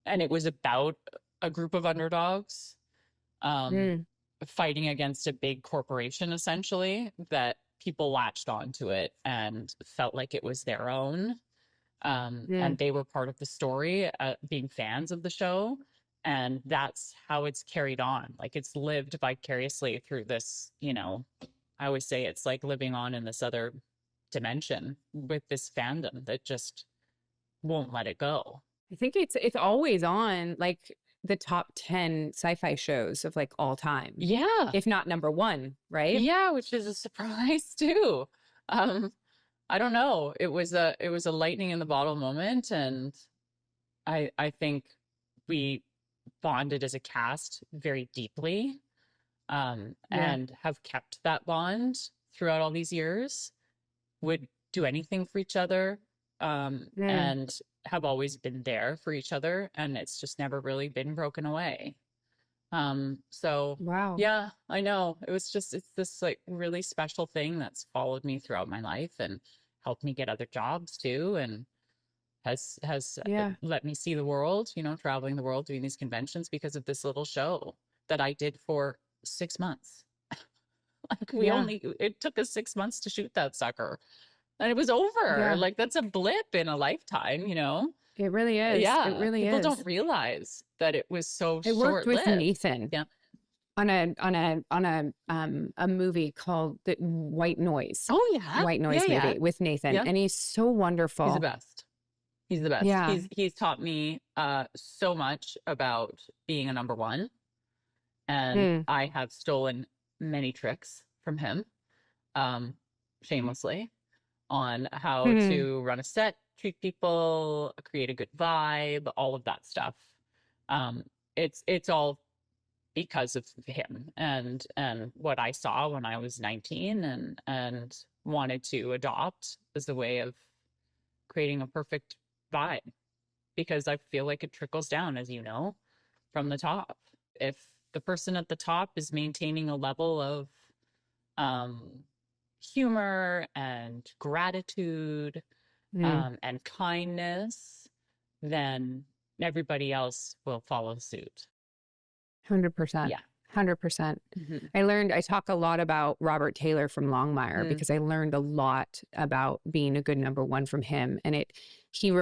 Speaker 2: And it was about a group of underdogs fighting against a big corporation, essentially, that people latched onto it and felt like it was their own. And they were part of the story, being fans of the show. And that's how it's carried on. Like it's lived vicariously through this, I always say it's like living on in this other dimension with this fandom that just won't let it go.
Speaker 1: I think it's always on like the top 10 sci-fi shows of like all time.
Speaker 2: Yeah.
Speaker 1: If not number one, right?
Speaker 2: Yeah, which is a surprise too. I don't know. It was a lightning in the bottle moment, and I think we bonded as a cast very deeply, and have kept that bond throughout all these years. Would do anything for each other, and have always been there for each other, and it's just never really been broken away. So
Speaker 1: Wow.
Speaker 2: yeah, I know. It's this like really special thing that's followed me throughout my life and helped me get other jobs too, and has let me see the world, traveling the world, doing these conventions because of this little show that I did for 6 months. Like it took us 6 months to shoot that sucker. And it was over.
Speaker 1: Yeah.
Speaker 2: Like that's a blip in a lifetime,
Speaker 1: It really is.
Speaker 2: Yeah.
Speaker 1: It really
Speaker 2: People
Speaker 1: is.
Speaker 2: don't realize that it was so
Speaker 1: It worked
Speaker 2: short-lived.
Speaker 1: with Nathan.
Speaker 2: Yeah.
Speaker 1: a movie called The White Noise.
Speaker 2: Oh yeah.
Speaker 1: White Noise movie with Nathan.
Speaker 2: Yeah.
Speaker 1: And he's so wonderful.
Speaker 2: He's the best. He's the best.
Speaker 1: Yeah.
Speaker 2: He's taught me so much about being a number one. And I have stolen many tricks from him, shamelessly, on how to run a set, treat people, create a good vibe, all of that stuff. It's all because of him and what I saw when I was 19 and wanted to adopt as a way of creating a perfect vibe, because I feel like it trickles down, as you know, from the top. If the person at the top is maintaining a level of humor and gratitude and kindness, then everybody else will follow suit.
Speaker 1: 100%.
Speaker 2: Yeah.
Speaker 1: 100%. I talk a lot about Robert Taylor from Longmire because I learned a lot about being a good number one from him. And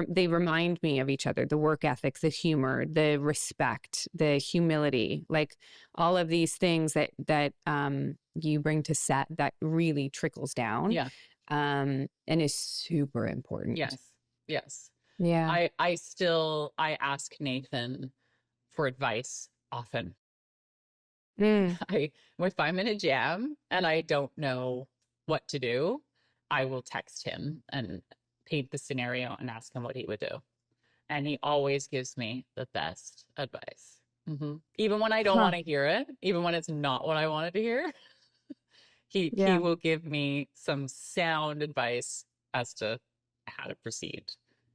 Speaker 1: they remind me of each other, the work ethics, the humor, the respect, the humility, like all of these things that you bring to set that really trickles down.
Speaker 2: Yeah.
Speaker 1: And is super important.
Speaker 2: Yes.
Speaker 1: Yeah.
Speaker 2: I ask Nathan for advice often. If I'm in a jam and I don't know what to do, I will text him and paint the scenario and ask him what he would do. And he always gives me the best advice. Even when I don't want to hear it, even when it's not what I wanted to hear, he will give me some sound advice as to how to proceed.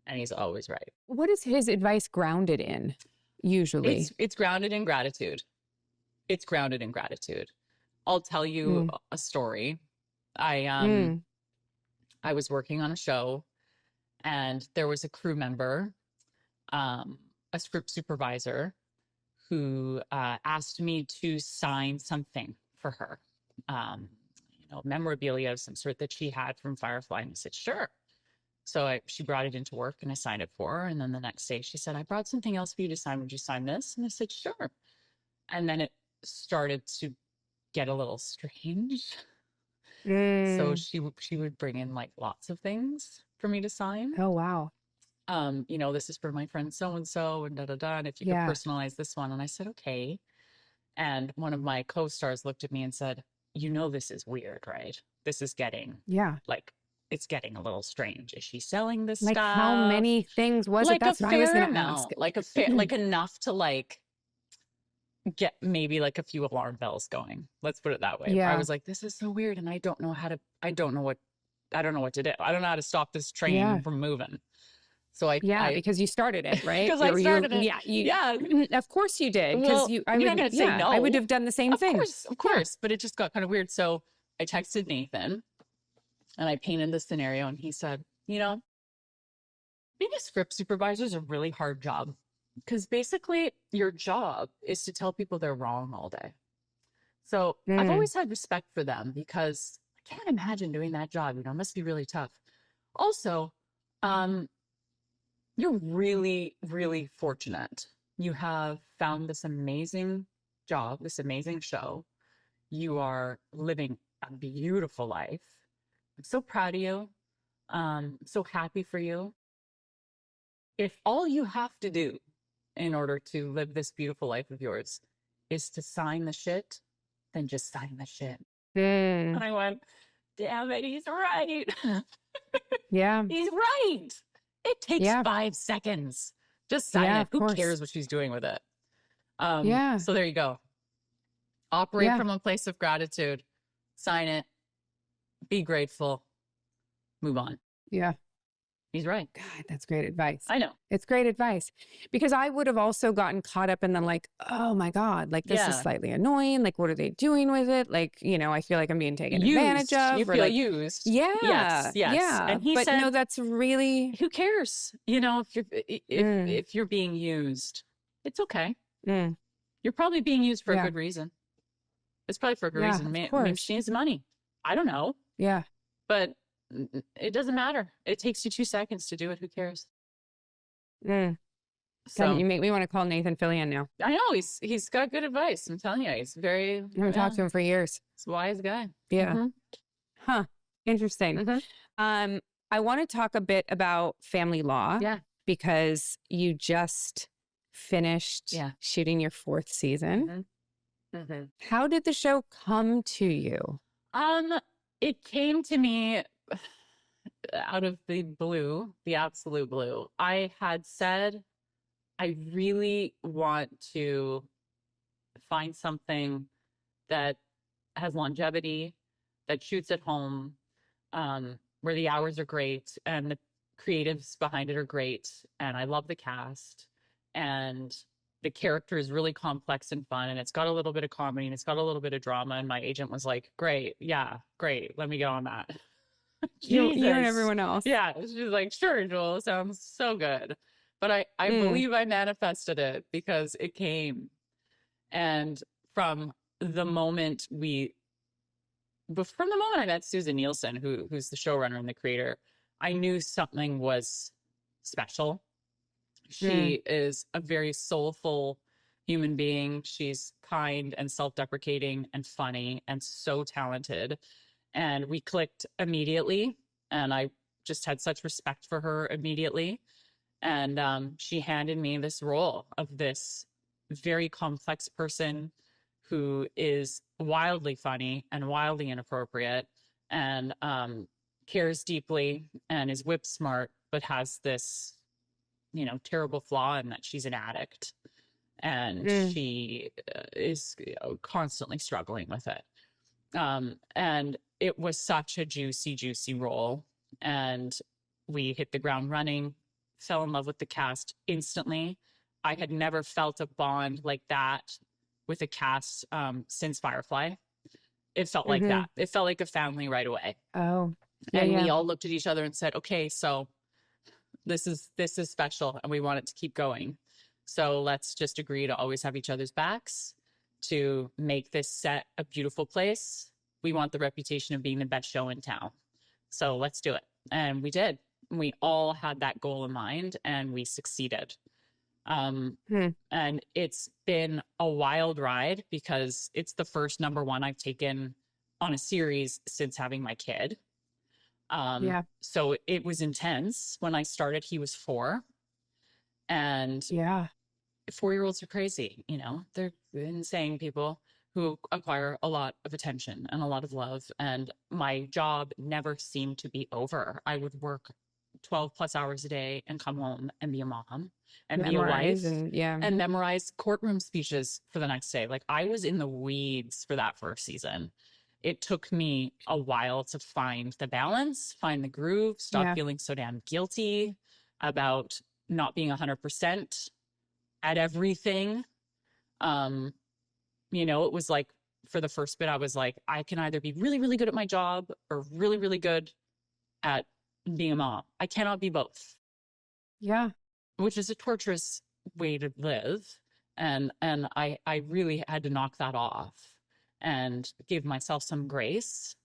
Speaker 2: And he's always right.
Speaker 1: What is his advice grounded in, usually?
Speaker 2: It's grounded in gratitude. It's grounded in gratitude. I'll tell you a story. I was working on a show, and there was a crew member, a script supervisor, who asked me to sign something for her, memorabilia of some sort that she had from Firefly. And I said, sure. So she brought it into work and I signed it for her. And then the next day she said, I brought something else for you to sign. Would you sign this? And I said, sure. And then it started to get a little strange. So she would bring in like lots of things for me to sign.
Speaker 1: Oh, wow.
Speaker 2: This is for my friend so-and-so and da-da-da. And if you could personalize this one. And I said, okay. And one of my co-stars looked at me and said, this is weird, right? This is getting it's getting a little strange. Is she selling this stuff?
Speaker 1: How many things was it? That's what I was going to ask.
Speaker 2: Like enough to get maybe like a few alarm bells going. Let's put it that way.
Speaker 1: Yeah.
Speaker 2: I was like, this is so weird. And I don't know what to do. I don't know how to stop this train from moving. So
Speaker 1: because you started it, right?
Speaker 2: Because I started it.
Speaker 1: Yeah. Of course you did.
Speaker 2: Well,
Speaker 1: I
Speaker 2: you're not going to say no.
Speaker 1: I would have done the same thing.
Speaker 2: Of course. But it just got kind of weird. So I texted Nathan and I painted the scenario and he said, being a script supervisor is a really hard job. Because basically your job is to tell people they're wrong all day. So I've always had respect for them because I can't imagine doing that job. It must be really tough. Also, you're really, really fortunate. You have found this amazing job, this amazing show. You are living a beautiful life. I'm so proud of you. So happy for you. If all you have to do in order to live this beautiful life of yours is to sign the shit, then just sign the shit. And I went, damn it, he's right.
Speaker 1: Yeah.
Speaker 2: He's right. It takes 5 seconds. Just sign it. Who cares what she's doing with it? So there you go. Operate from a place of gratitude. Sign it. Be grateful. Move on.
Speaker 1: Yeah.
Speaker 2: He's right.
Speaker 1: God, that's great advice.
Speaker 2: I know.
Speaker 1: It's great advice because I would have also gotten caught up in the oh my God, this is slightly annoying. Like, what are they doing with it? I feel like I'm being taken advantage of.
Speaker 2: You feel used.
Speaker 1: Yeah.
Speaker 2: Yes.
Speaker 1: Yeah.
Speaker 2: And he said,
Speaker 1: no, that's really.
Speaker 2: Who cares? If you're being used, it's okay. You're probably being used for a good reason. It's probably for a good reason. Maybe she needs money. I don't know.
Speaker 1: Yeah.
Speaker 2: But it doesn't matter. It takes you 2 seconds to do it. Who cares?
Speaker 1: God,
Speaker 2: So
Speaker 1: you make me want to call Nathan Fillion now.
Speaker 2: I know he's got good advice. I'm telling you, he's very.
Speaker 1: I haven't talked to him for years.
Speaker 2: He's a wise guy.
Speaker 1: Yeah.
Speaker 2: Mm-hmm.
Speaker 1: Huh. Interesting.
Speaker 2: Mm-hmm.
Speaker 1: I want to talk a bit about family law.
Speaker 2: Yeah.
Speaker 1: Because you just finished shooting your 4th season.
Speaker 2: Mm-hmm. Mm-hmm.
Speaker 1: How did the show come to you?
Speaker 2: It came to me out of the blue, the absolute blue. I had said, I really want to find something that has longevity, that shoots at home, where the hours are great and the creatives behind it are great. And I love the cast, and the character is really complex and fun, and it's got a little bit of comedy and it's got a little bit of drama. And my agent was like, great. Yeah, great. Let me get on that.
Speaker 1: You and everyone else.
Speaker 2: Yeah. She's like, sure, Jewel, sounds so good. But I believe I manifested it because it came. And from the moment I met Susan Nielsen, who's the showrunner and the creator, I knew something was special. She is a very soulful human being. She's kind and self-deprecating and funny and so talented. And we clicked immediately. And I just had such respect for her immediately. And she handed me this role of this very complex person who is wildly funny and wildly inappropriate and cares deeply and is whip smart, but has this, terrible flaw in that she's an addict. And she is constantly struggling with it. And it was such a juicy, juicy role. And we hit the ground running, fell in love with the cast instantly. I had never felt a bond like that with a cast since Firefly. It felt like that. It felt like a family right away.
Speaker 1: Oh.
Speaker 2: And we all looked at each other and said, okay, so this is special and we want it to keep going. So let's just agree to always have each other's backs, to make this set a beautiful place. We want the reputation of being the best show in town. So let's do it. And we did. We all had that goal in mind and we succeeded. And it's been a wild ride because it's the first #1 I've taken on a series since having my kid. So it was intense. When I started, he was 4. And 4-year-olds are crazy. They're insane people who acquire a lot of attention and a lot of love. And my job never seemed to be over. I would work 12 plus hours a day and come home and be a mom and memorize be a wife and memorize courtroom speeches for the next day. Like, I was in the weeds for that first season. It took me a while to find the balance, find the groove, stop feeling so damn guilty about not being 100% at everything. It was like, for the first bit, I was like, I can either be really, really good at my job or really, really good at being a mom. I cannot be both. Yeah. Which is a torturous way to live. And I really had to knock that off and give myself some grace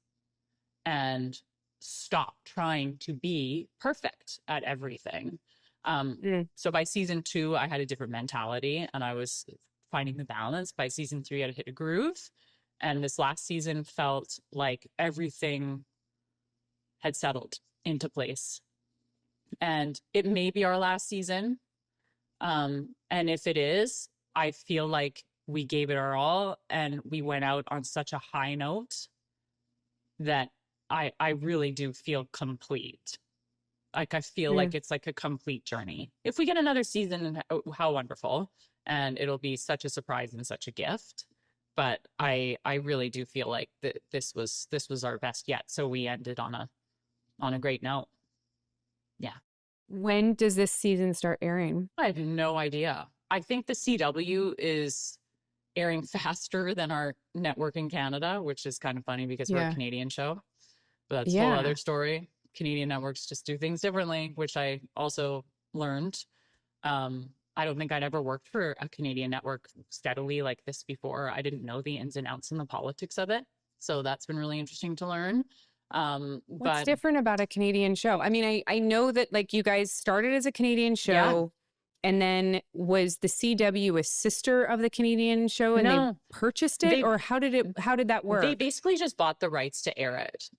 Speaker 2: and stop trying to be perfect at everything. So by season 2, I had a different mentality and I was finding the balance. By season 3, I had hit a groove. And this last season felt like everything had settled into place. And it may be our last season. And if it is, I feel like we gave it our all and we went out on such a high note that I really do feel complete. Like, I feel like it's like a complete journey. If we get another season, how wonderful. And it'll be such a surprise and such a gift. But I really do feel like that this was our best yet. So we ended on a great note. Yeah.
Speaker 1: When does this season start airing?
Speaker 2: I have no idea. I think the CW is airing faster than our network in Canada, which is kind of funny because we're a Canadian show. But that's a whole other story. Canadian networks just do things differently, which I also learned. I don't think I'd ever worked for a Canadian network steadily like this before. I didn't know the ins and outs and the politics of it. So that's been really interesting to learn.
Speaker 1: What's different about a Canadian show? I mean, I know that, like, you guys started as a Canadian show And then was the CW a sister of the Canadian show and they
Speaker 2: No,
Speaker 1: purchased it? Or how did that work?
Speaker 2: they basically just bought the rights to air it.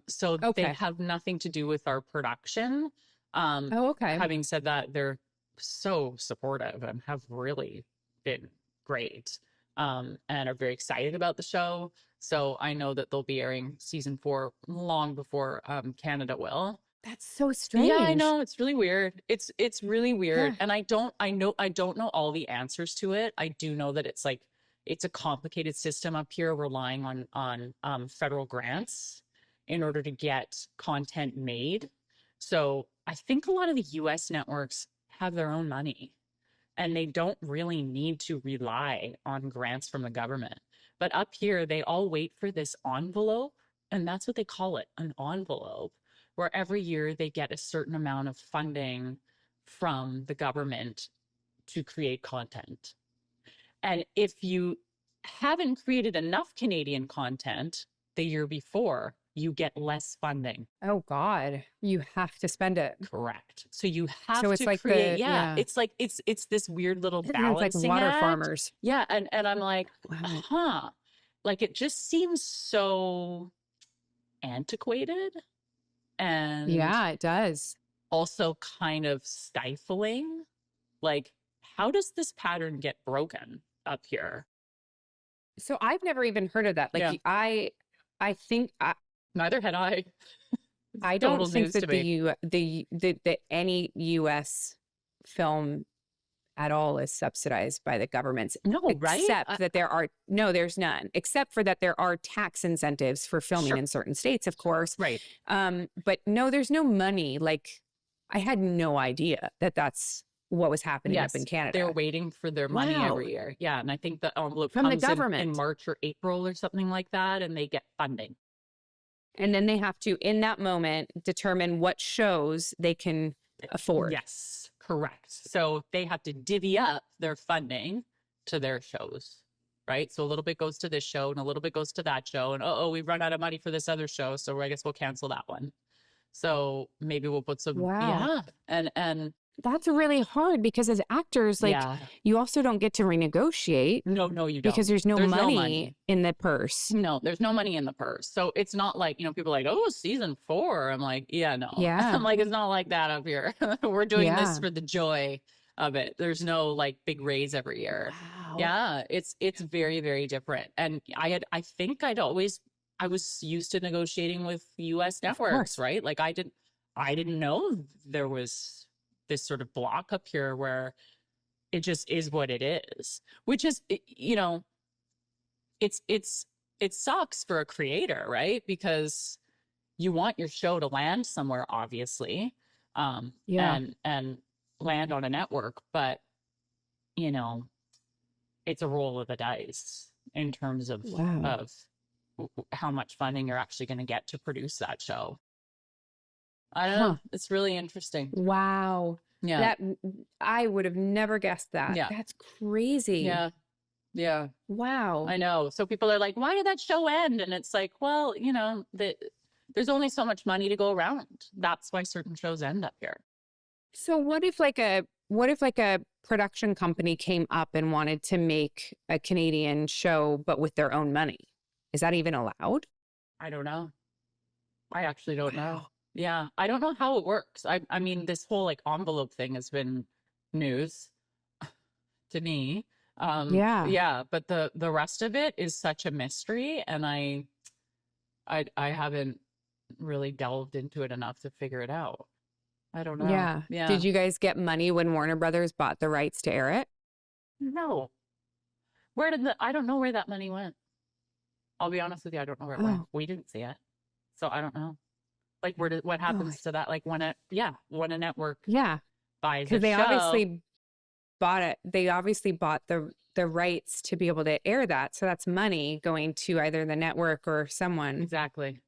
Speaker 2: So they
Speaker 1: Okay.
Speaker 2: have nothing to do with our production.
Speaker 1: Oh, okay.
Speaker 2: Having said that, they're so supportive and have really been great, and are very excited about the show. So I know that they'll be airing season 4 long before Canada will.
Speaker 1: That's so strange.
Speaker 2: Yeah, I know. It's really weird. It's really weird.
Speaker 1: Yeah.
Speaker 2: And I don't know all the answers to it. I do know that it's like it's a complicated system up here, relying on federal grants in order to get content made. So I think a lot of the US networks have their own money and they don't really need to rely on grants from the government. But up here, they all wait for this envelope, and that's what they call it, an envelope, where every year they get a certain amount of funding from the government to create content. And if you haven't created enough Canadian content the year before, you get less funding.
Speaker 1: Oh God, you have to spend it.
Speaker 2: Correct. So you have
Speaker 1: So it's
Speaker 2: to
Speaker 1: like
Speaker 2: create,
Speaker 1: yeah.
Speaker 2: it's like it's this weird little
Speaker 1: It's
Speaker 2: balancing
Speaker 1: like water
Speaker 2: act.
Speaker 1: farmers.
Speaker 2: Yeah, and I'm like,
Speaker 1: Wow.
Speaker 2: like it just seems so antiquated and
Speaker 1: Yeah, it does.
Speaker 2: also kind of stifling. Like, how does this pattern get broken up here?
Speaker 1: So I've never even heard of that. Like
Speaker 2: Yeah.
Speaker 1: I think
Speaker 2: Neither had I.
Speaker 1: I don't
Speaker 2: Total
Speaker 1: think
Speaker 2: news
Speaker 1: that
Speaker 2: to me.
Speaker 1: the any US film at all is subsidized by the governments.
Speaker 2: No, right?
Speaker 1: Except that there's none. Except for that there are tax incentives for filming
Speaker 2: Sure.
Speaker 1: in certain states, of course.
Speaker 2: Right.
Speaker 1: But no, there's no money. Like I had no idea that that's what was happening up in Canada.
Speaker 2: They're waiting for their money
Speaker 1: Wow.
Speaker 2: every year. Yeah, and I think the envelope
Speaker 1: From the
Speaker 2: comes in
Speaker 1: government.
Speaker 2: March or April or something like that, and they get funding.
Speaker 1: And then they have to, in that moment, determine what shows they can afford.
Speaker 2: Yes, correct. So they have to divvy up their funding to their shows, right? So a little bit goes to this show and a little bit goes to that show. And oh, we've run out of money for this other show, so I guess we'll cancel that one. So maybe we'll put some,
Speaker 1: Wow.
Speaker 2: yeah. And
Speaker 1: That's really hard because as actors, like you also don't get to renegotiate.
Speaker 2: No, you don't.
Speaker 1: Because there's no money in the purse.
Speaker 2: No, there's no money in the purse. So it's not like, people are like, oh, season 4. I'm like, yeah, no.
Speaker 1: Yeah.
Speaker 2: I'm like, it's not like that up here. We're doing this for the joy of it. There's no like big raise every year.
Speaker 1: Wow.
Speaker 2: Yeah, it's very, very different. And I was used to negotiating with US networks, right? Like I didn't know there was this sort of block up here where it just is what it is, which is, it sucks for a creator, right? Because you want your show to land somewhere, obviously, and land on a network, but it's a roll of the dice in terms of how much funding you're actually going to get to produce that show. I don't know. It's really interesting.
Speaker 1: Wow.
Speaker 2: Yeah.
Speaker 1: I would have never guessed that.
Speaker 2: Yeah.
Speaker 1: That's crazy.
Speaker 2: Yeah. Yeah.
Speaker 1: Wow.
Speaker 2: I know. So people are like, why did that show end? And it's like, well, there's only so much money to go around. That's why certain shows end up here.
Speaker 1: So what if like a production company came up and wanted to make a Canadian show, but with their own money? Is that even allowed?
Speaker 2: I don't know. I actually don't know. Yeah. I don't know how it works. I mean, this whole like envelope thing has been news to me. Yeah. But the rest of it is such a mystery. And I haven't really delved into it enough to figure it out. I don't know.
Speaker 1: Yeah. Did you guys get money when Warner Brothers bought the rights to air it?
Speaker 2: No. I don't know where that money went. I'll be honest with you. I don't know where it went. We didn't see it. So I don't know. Like what happens to that? Like when a network buys
Speaker 1: because they
Speaker 2: show,
Speaker 1: obviously bought it. They obviously bought the rights to be able to air that. So that's money going to either the network or someone.
Speaker 2: Exactly.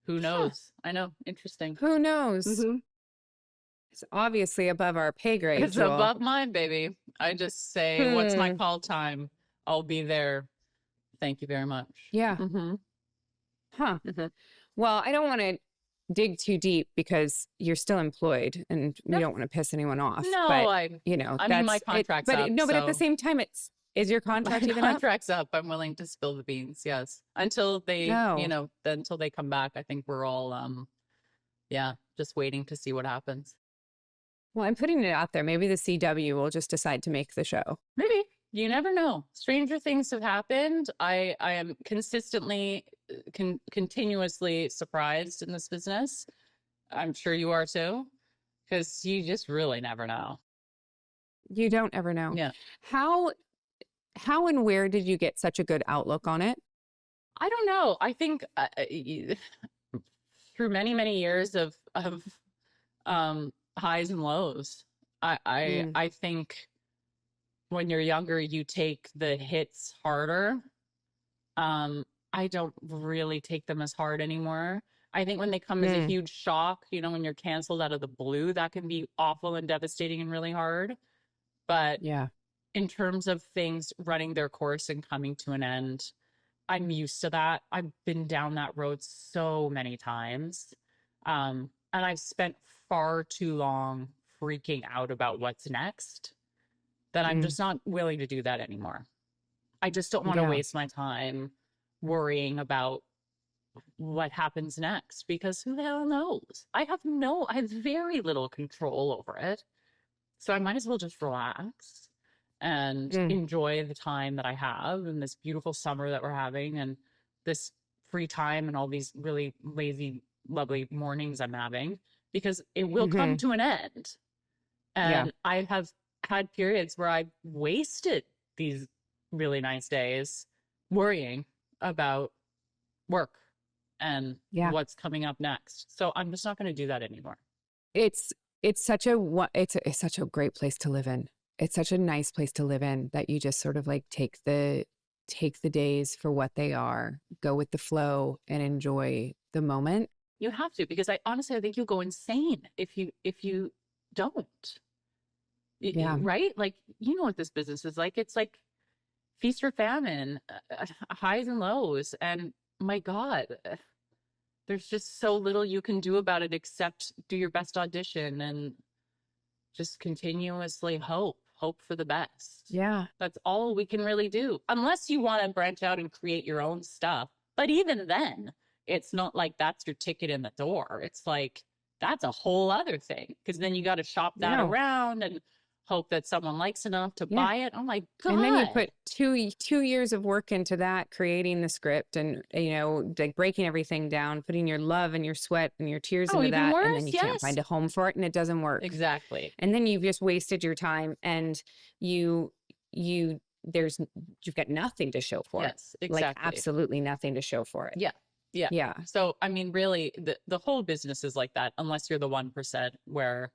Speaker 2: Who knows? I know. Interesting.
Speaker 1: Who knows?
Speaker 2: Mm-hmm.
Speaker 1: It's obviously above our pay grade.
Speaker 2: It's above mine, baby. I just say, what's my call time? I'll be there. Thank you very much.
Speaker 1: Yeah.
Speaker 2: Mm-hmm.
Speaker 1: Huh. Mm-hmm. Well, I don't want to dig too deep because you're still employed and we
Speaker 2: Yep.
Speaker 1: don't want to piss anyone off.
Speaker 2: No,
Speaker 1: but
Speaker 2: I mean, my contract's up.
Speaker 1: No, but at the
Speaker 2: So
Speaker 1: same time, is your
Speaker 2: my
Speaker 1: contract even up?
Speaker 2: contract's up. I'm willing to spill the beans. Yes. Until they,
Speaker 1: No.
Speaker 2: until they come back, I think we're all, just waiting to see what happens.
Speaker 1: Well, I'm putting it out there. Maybe the CW will just decide to make the show.
Speaker 2: Maybe. You never know. Stranger things have happened. I am consistently, continuously surprised in this business. I'm sure you are too, because you just really never know.
Speaker 1: You don't ever know.
Speaker 2: Yeah.
Speaker 1: How and where did you get such a good outlook on it?
Speaker 2: I don't know. I think through many, many years of highs and lows, I think when you're younger, you take the hits harder. I don't really take them as hard anymore. I think when they come as a huge shock, when you're canceled out of the blue, that can be awful and devastating and really hard. But
Speaker 1: yeah,
Speaker 2: in terms of things running their course and coming to an end, I'm used to that. I've been down that road so many times. And I've spent far too long freaking out about what's next that I'm just not willing to do that anymore. I just don't want to waste my time worrying about what happens next, because who the hell knows? I have very little control over it. So I might as well just relax and enjoy the time that I have and this beautiful summer that we're having and this free time and all these really lazy, lovely mornings I'm having, because it will come to an end. And I have had periods where I wasted these really nice days worrying about work and what's coming up next. So I'm just not going to do that anymore.
Speaker 1: It's such a great place to live in. It's such a nice place to live in that you just sort of like take the days for what they are, go with the flow and enjoy the moment.
Speaker 2: You have to, because I think you'll go insane if you don't.
Speaker 1: Yeah.
Speaker 2: Right? Like, you know what this business is like. It's like feast or famine, highs and lows. And my God, there's just so little you can do about it except do your best audition and just continuously hope for the best.
Speaker 1: Yeah.
Speaker 2: That's all we can really do, unless you want to branch out and create your own stuff. But even then, it's not like that's your ticket in the door. It's like, that's a whole other thing, because then you got to shop that around and hope that someone likes enough to buy it. Oh my God.
Speaker 1: And then you put two years of work into that, creating the script and, like breaking everything down, putting your love and your sweat and your tears into that. And then you can't find a home for it and it doesn't work.
Speaker 2: Exactly.
Speaker 1: And then you've just wasted your time and you've got nothing to show for it.
Speaker 2: Yes, exactly.
Speaker 1: Like absolutely nothing to show for it.
Speaker 2: Yeah. Yeah.
Speaker 1: Yeah.
Speaker 2: So, I mean, really the whole business is like that, unless you're the 1% where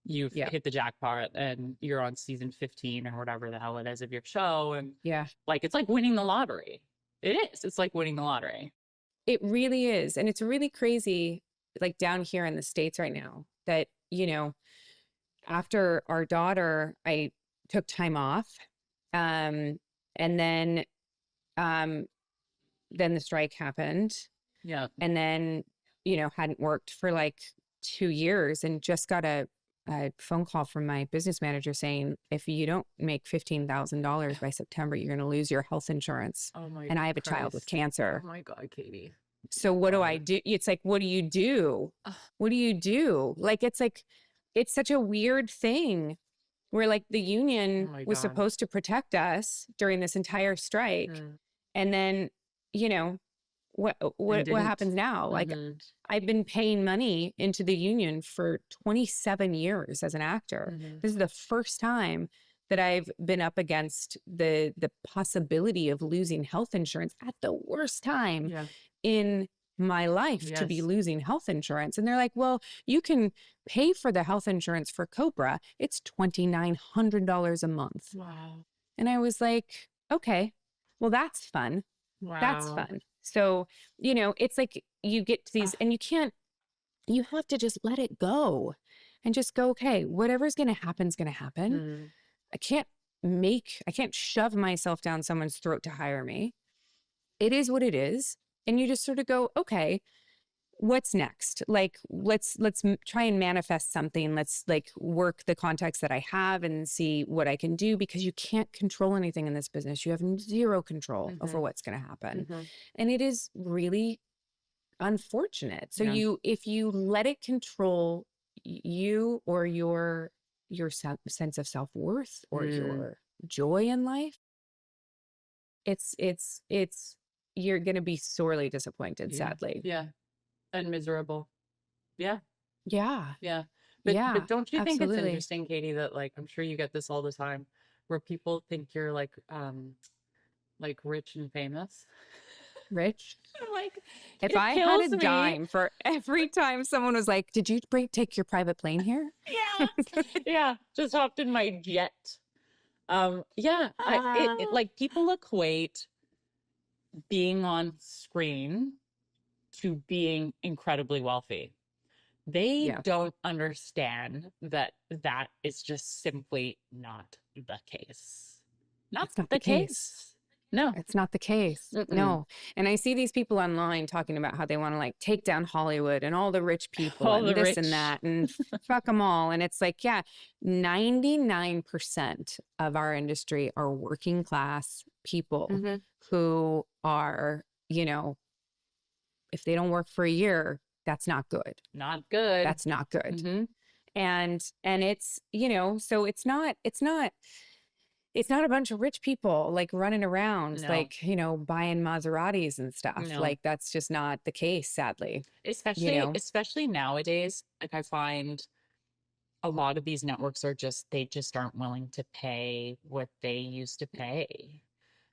Speaker 2: you've hit the jackpot and you're on season 15 or whatever the hell it is of your show. And like, it's like winning the lottery. It is. It's like winning the lottery.
Speaker 1: It really is. And it's really crazy, like down here in the States right now, that, after our daughter, I took time off. And then the strike happened.
Speaker 2: Yeah.
Speaker 1: And then, hadn't worked for like 2 years and just got a phone call from my business manager saying, if you don't make $15,000 by September, you're going to lose your health insurance.
Speaker 2: Oh my
Speaker 1: and I have a child with cancer.
Speaker 2: Oh my God, Katee.
Speaker 1: So what do I do? It's like, what do you do? What do you do? Like, it's like, it's such a weird thing where like the union was supposed to protect us during this entire strike. And then, what happens now? Like, I've been paying money into the union for 27 years as an actor. This is the first time that I've been up against the possibility of losing health insurance at the worst time in my life to be losing health insurance. And they're like, well, you can pay for the health insurance for Cobra. It's $2,900 a month.
Speaker 2: Wow.
Speaker 1: And I was like, okay, well, that's fun.
Speaker 2: Wow.
Speaker 1: That's fun. So, it's like you get to these and you have to just let it go and just go, okay, whatever's going to happen is going to happen. I can't shove myself down someone's throat to hire me. It is what it is. And you just sort of go, okay, what's next? Like, let's try and manifest something. Let's like work the context that I have and see what I can do, because you can't control anything in this business. You have zero control over what's going to happen. And it is really unfortunate. So if you let it control you or your sense of self-worth or your joy in life, it's you're going to be sorely disappointed, sadly.
Speaker 2: Yeah. And miserable. Yeah.
Speaker 1: Yeah.
Speaker 2: Yeah.
Speaker 1: Yeah,
Speaker 2: But don't you think it's
Speaker 1: absolutely.
Speaker 2: interesting, Katee, that like, I'm sure you get this all the time, where people think you're like rich and famous?
Speaker 1: Rich.
Speaker 2: Like,
Speaker 1: If
Speaker 2: it
Speaker 1: I had
Speaker 2: kills
Speaker 1: a
Speaker 2: me.
Speaker 1: dime for every time someone was like, did you take your private plane here?
Speaker 2: Yeah. Yeah. Just hopped in my jet. Yeah. Like, people equate being on screen to being incredibly wealthy. They don't understand that that is just simply not the case. Not the case. No.
Speaker 1: It's not the case. No. And I see these people online talking about how they want to like take down Hollywood and all the rich people
Speaker 2: All
Speaker 1: and
Speaker 2: the
Speaker 1: this
Speaker 2: rich.
Speaker 1: and that and fuck them all. And it's like, yeah, 99% of our industry are working class people who are, you know, if they don't work for a year, that's not good.
Speaker 2: Not good.
Speaker 1: That's not good. And it's, you know, so it's not a bunch of rich people like running around, like, you know, buying Maseratis and stuff. Like, that's just not the case, sadly.
Speaker 2: Especially nowadays, like, I find a lot of these networks they just aren't willing to pay what they used to pay.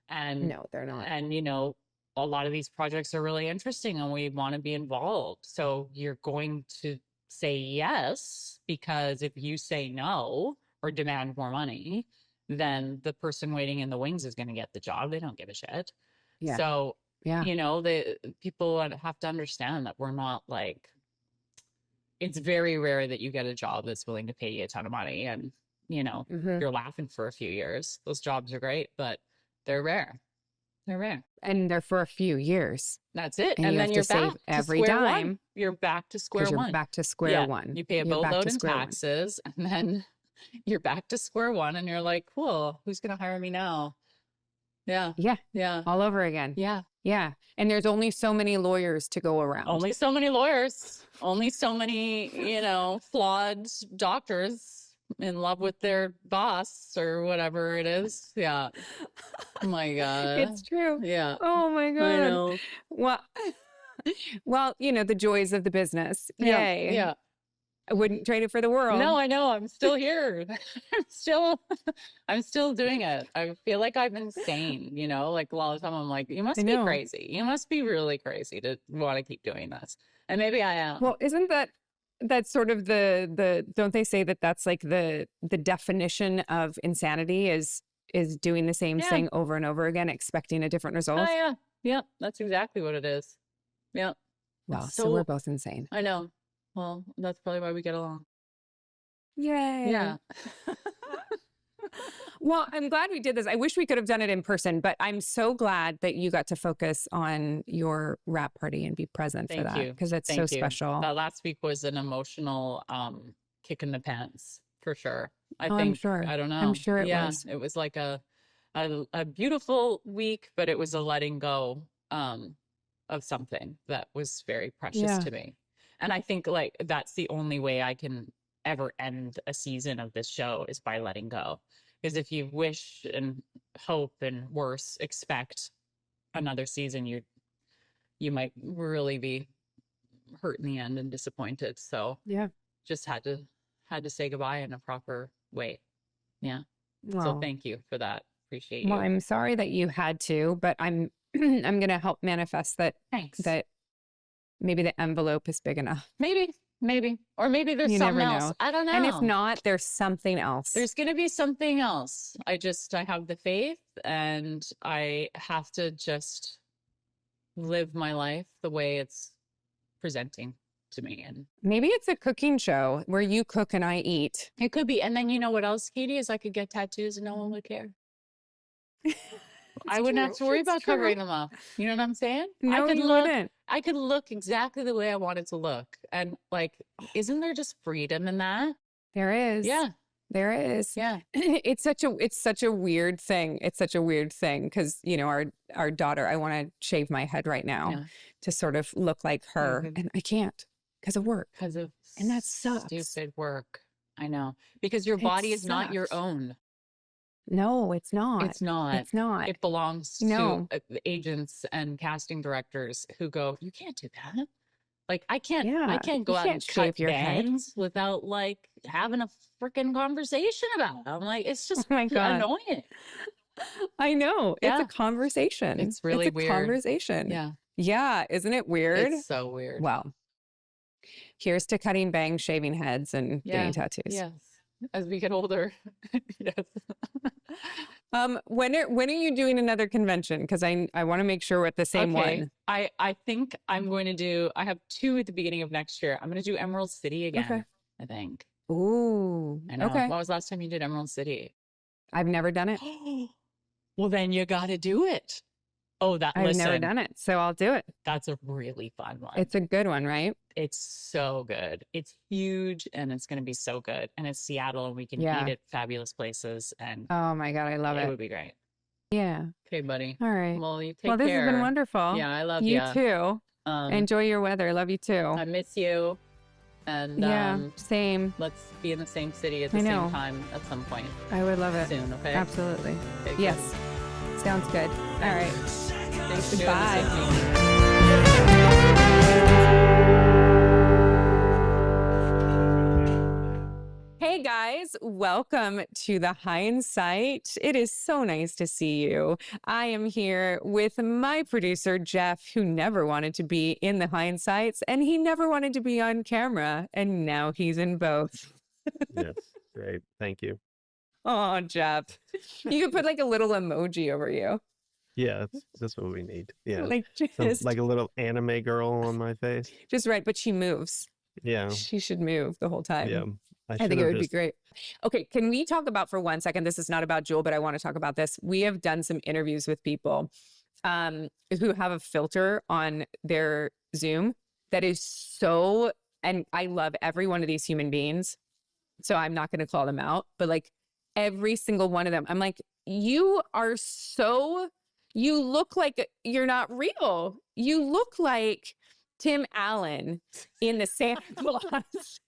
Speaker 2: And
Speaker 1: no, they're not.
Speaker 2: And, you know, a lot of these projects are really interesting and we want to be involved. So you're going to say yes, because if you say no or demand more money, then the person waiting in the wings is going to get the job. They don't give a shit.
Speaker 1: Yeah.
Speaker 2: So, you know, people have to understand that we're not like, it's very rare that you get a job that's willing to pay you a ton of money and, you know, you're laughing for a few years. Those jobs are great, but they're rare. They're rare.
Speaker 1: And they're for a few years.
Speaker 2: That's it.
Speaker 1: And
Speaker 2: then you're back
Speaker 1: every
Speaker 2: to square
Speaker 1: dime.
Speaker 2: one. You're back to square one.
Speaker 1: You're back to square one.
Speaker 2: You pay a boatload in taxes, and then you're back to square one, and you're like, cool, who's going to hire me now? Yeah.
Speaker 1: Yeah.
Speaker 2: Yeah.
Speaker 1: All over again.
Speaker 2: Yeah.
Speaker 1: Yeah. And there's only so many lawyers to go around.
Speaker 2: Only so many lawyers. Only so many, you know, flawed doctors in love with their boss or whatever it is. Yeah. Oh my God.
Speaker 1: It's true.
Speaker 2: Yeah.
Speaker 1: Oh my God.
Speaker 2: I know.
Speaker 1: Well, you know, the joys of the business. Yay.
Speaker 2: Yeah.
Speaker 1: I wouldn't trade it for the world.
Speaker 2: No, I know. I'm still here. I'm still doing it. I feel like I'm insane, you know, like a lot of time I'm like, you must be crazy. You must be really crazy to want to keep doing this. And maybe I am.
Speaker 1: Well, isn't that's sort of the don't they say that that's like the definition of insanity is doing the same thing over and over again, expecting a different result?
Speaker 2: Oh yeah. Yeah. That's exactly what it is. Yeah.
Speaker 1: Well, so we're both insane.
Speaker 2: I know. Well, that's probably why we get along.
Speaker 1: Yay.
Speaker 2: Yeah.
Speaker 1: Well, I'm glad we did this. I wish we could have done it in person, but I'm so glad that you got to focus on your wrap party and be present for that, because it's so special.
Speaker 2: Last week was an emotional kick in the pants for sure. I think.
Speaker 1: I'm sure.
Speaker 2: I don't know.
Speaker 1: I'm sure it was.
Speaker 2: It was like a beautiful week, but it was a letting go of something that was very precious to me. And I think like that's the only way I can ever end a season of this show is by letting go. Because if you wish and hope and worse, expect another season, you might really be hurt in the end and disappointed. So just had to say goodbye in a proper way. Yeah. Well, so thank you for that. Appreciate you.
Speaker 1: Well, I'm sorry that you had to, but I'm going to help manifest that.
Speaker 2: Thanks.
Speaker 1: That maybe the envelope is big enough.
Speaker 2: Maybe. Or maybe there's something else. I don't know.
Speaker 1: And if not, there's something else.
Speaker 2: There's going to be something else. I have the faith, and I have to just live my life the way it's presenting to me. And
Speaker 1: maybe it's a cooking show where you cook and I eat.
Speaker 2: It could be. And then you know what else, Katee, is I could get tattoos and no one would care. I wouldn't have to worry about covering them up. You know what I'm saying?
Speaker 1: No, you wouldn't.
Speaker 2: I could look exactly the way I wanted to look. And like, isn't there just freedom in that?
Speaker 1: There is.
Speaker 2: Yeah.
Speaker 1: There is.
Speaker 2: Yeah.
Speaker 1: It's such a weird thing. It's such a weird thing because, you know, our daughter, I want to shave my head right now
Speaker 2: Yeah.
Speaker 1: to sort of look like her,
Speaker 2: Mhm.
Speaker 1: and I can't because of work.
Speaker 2: Because of
Speaker 1: And that sucks.
Speaker 2: stupid work. I know. Because your
Speaker 1: It
Speaker 2: body is not your
Speaker 1: sucks.
Speaker 2: own.
Speaker 1: No, it's not.
Speaker 2: It's not.
Speaker 1: It's not.
Speaker 2: It belongs
Speaker 1: No.
Speaker 2: to agents and casting directors who go, you can't do that. Like I can't
Speaker 1: Yeah.
Speaker 2: go
Speaker 1: You
Speaker 2: out
Speaker 1: can't
Speaker 2: and
Speaker 1: shave
Speaker 2: cut
Speaker 1: your head.
Speaker 2: bangs without like having a freaking conversation about it. I'm like, it's
Speaker 1: Oh
Speaker 2: just
Speaker 1: my God.
Speaker 2: annoying.
Speaker 1: I know. It's
Speaker 2: Yeah.
Speaker 1: a conversation.
Speaker 2: It's really
Speaker 1: a
Speaker 2: weird.
Speaker 1: conversation.
Speaker 2: Yeah.
Speaker 1: Yeah. Isn't it weird?
Speaker 2: It's so weird.
Speaker 1: Well, here's to cutting bangs, shaving heads, and getting tattoos.
Speaker 2: Yes. As we get older. Yes.
Speaker 1: When are you doing another convention? Because I want to make sure we're at the same one.
Speaker 2: I think I'm going to do, I have 2 at the beginning of next year. I'm going to do Emerald City again.
Speaker 1: Okay.
Speaker 2: I think.
Speaker 1: Ooh.
Speaker 2: I know.
Speaker 1: Okay.
Speaker 2: When was the last time you did Emerald City?
Speaker 1: I've never done it.
Speaker 2: Well, then you got to do it. Oh,
Speaker 1: I've never done it, so I'll do it.
Speaker 2: That's a really fun one.
Speaker 1: It's a good one, right?
Speaker 2: It's so good. It's huge and it's going to be so good. And it's Seattle and we can eat at fabulous places. And
Speaker 1: oh my God, I love it.
Speaker 2: It would be great.
Speaker 1: Yeah.
Speaker 2: Okay, buddy.
Speaker 1: All right.
Speaker 2: Well, you take
Speaker 1: well, this
Speaker 2: care.
Speaker 1: has been wonderful.
Speaker 2: Yeah, I love
Speaker 1: you too. Enjoy your weather. Love you too.
Speaker 2: I miss you. And
Speaker 1: yeah, same.
Speaker 2: Let's be in the same city at the same time at some point.
Speaker 1: I would love it.
Speaker 2: Soon, okay?
Speaker 1: Absolutely.
Speaker 2: Okay,
Speaker 1: yes. Sounds good. All right.
Speaker 2: Thanks for doing
Speaker 1: Bye.
Speaker 2: this with me.
Speaker 1: Hey guys, welcome to the Hindsight. It is so nice to see you. I am here with my producer, Jeff, who never wanted to be in the Hindsights and he never wanted to be on camera. And now he's in both.
Speaker 3: Yes, great. Thank you.
Speaker 1: Oh, Jeff. You could put like a little emoji over you.
Speaker 3: Yeah, that's what we need. Yeah.
Speaker 1: Like just
Speaker 3: like a little anime girl on my face.
Speaker 1: Just right, but she moves.
Speaker 3: Yeah.
Speaker 1: She should move the whole time.
Speaker 3: Yeah.
Speaker 1: I think it would be great. Okay, can we talk about for 1 second? This is not about Jewel, but I want to talk about this. We have done some interviews with people who have a filter on their Zoom that is so, and I love every one of these human beings, so I'm not going to call them out, but like every single one of them, I'm like, you look like you're not real. You look like Tim Allen in the Santa Claus.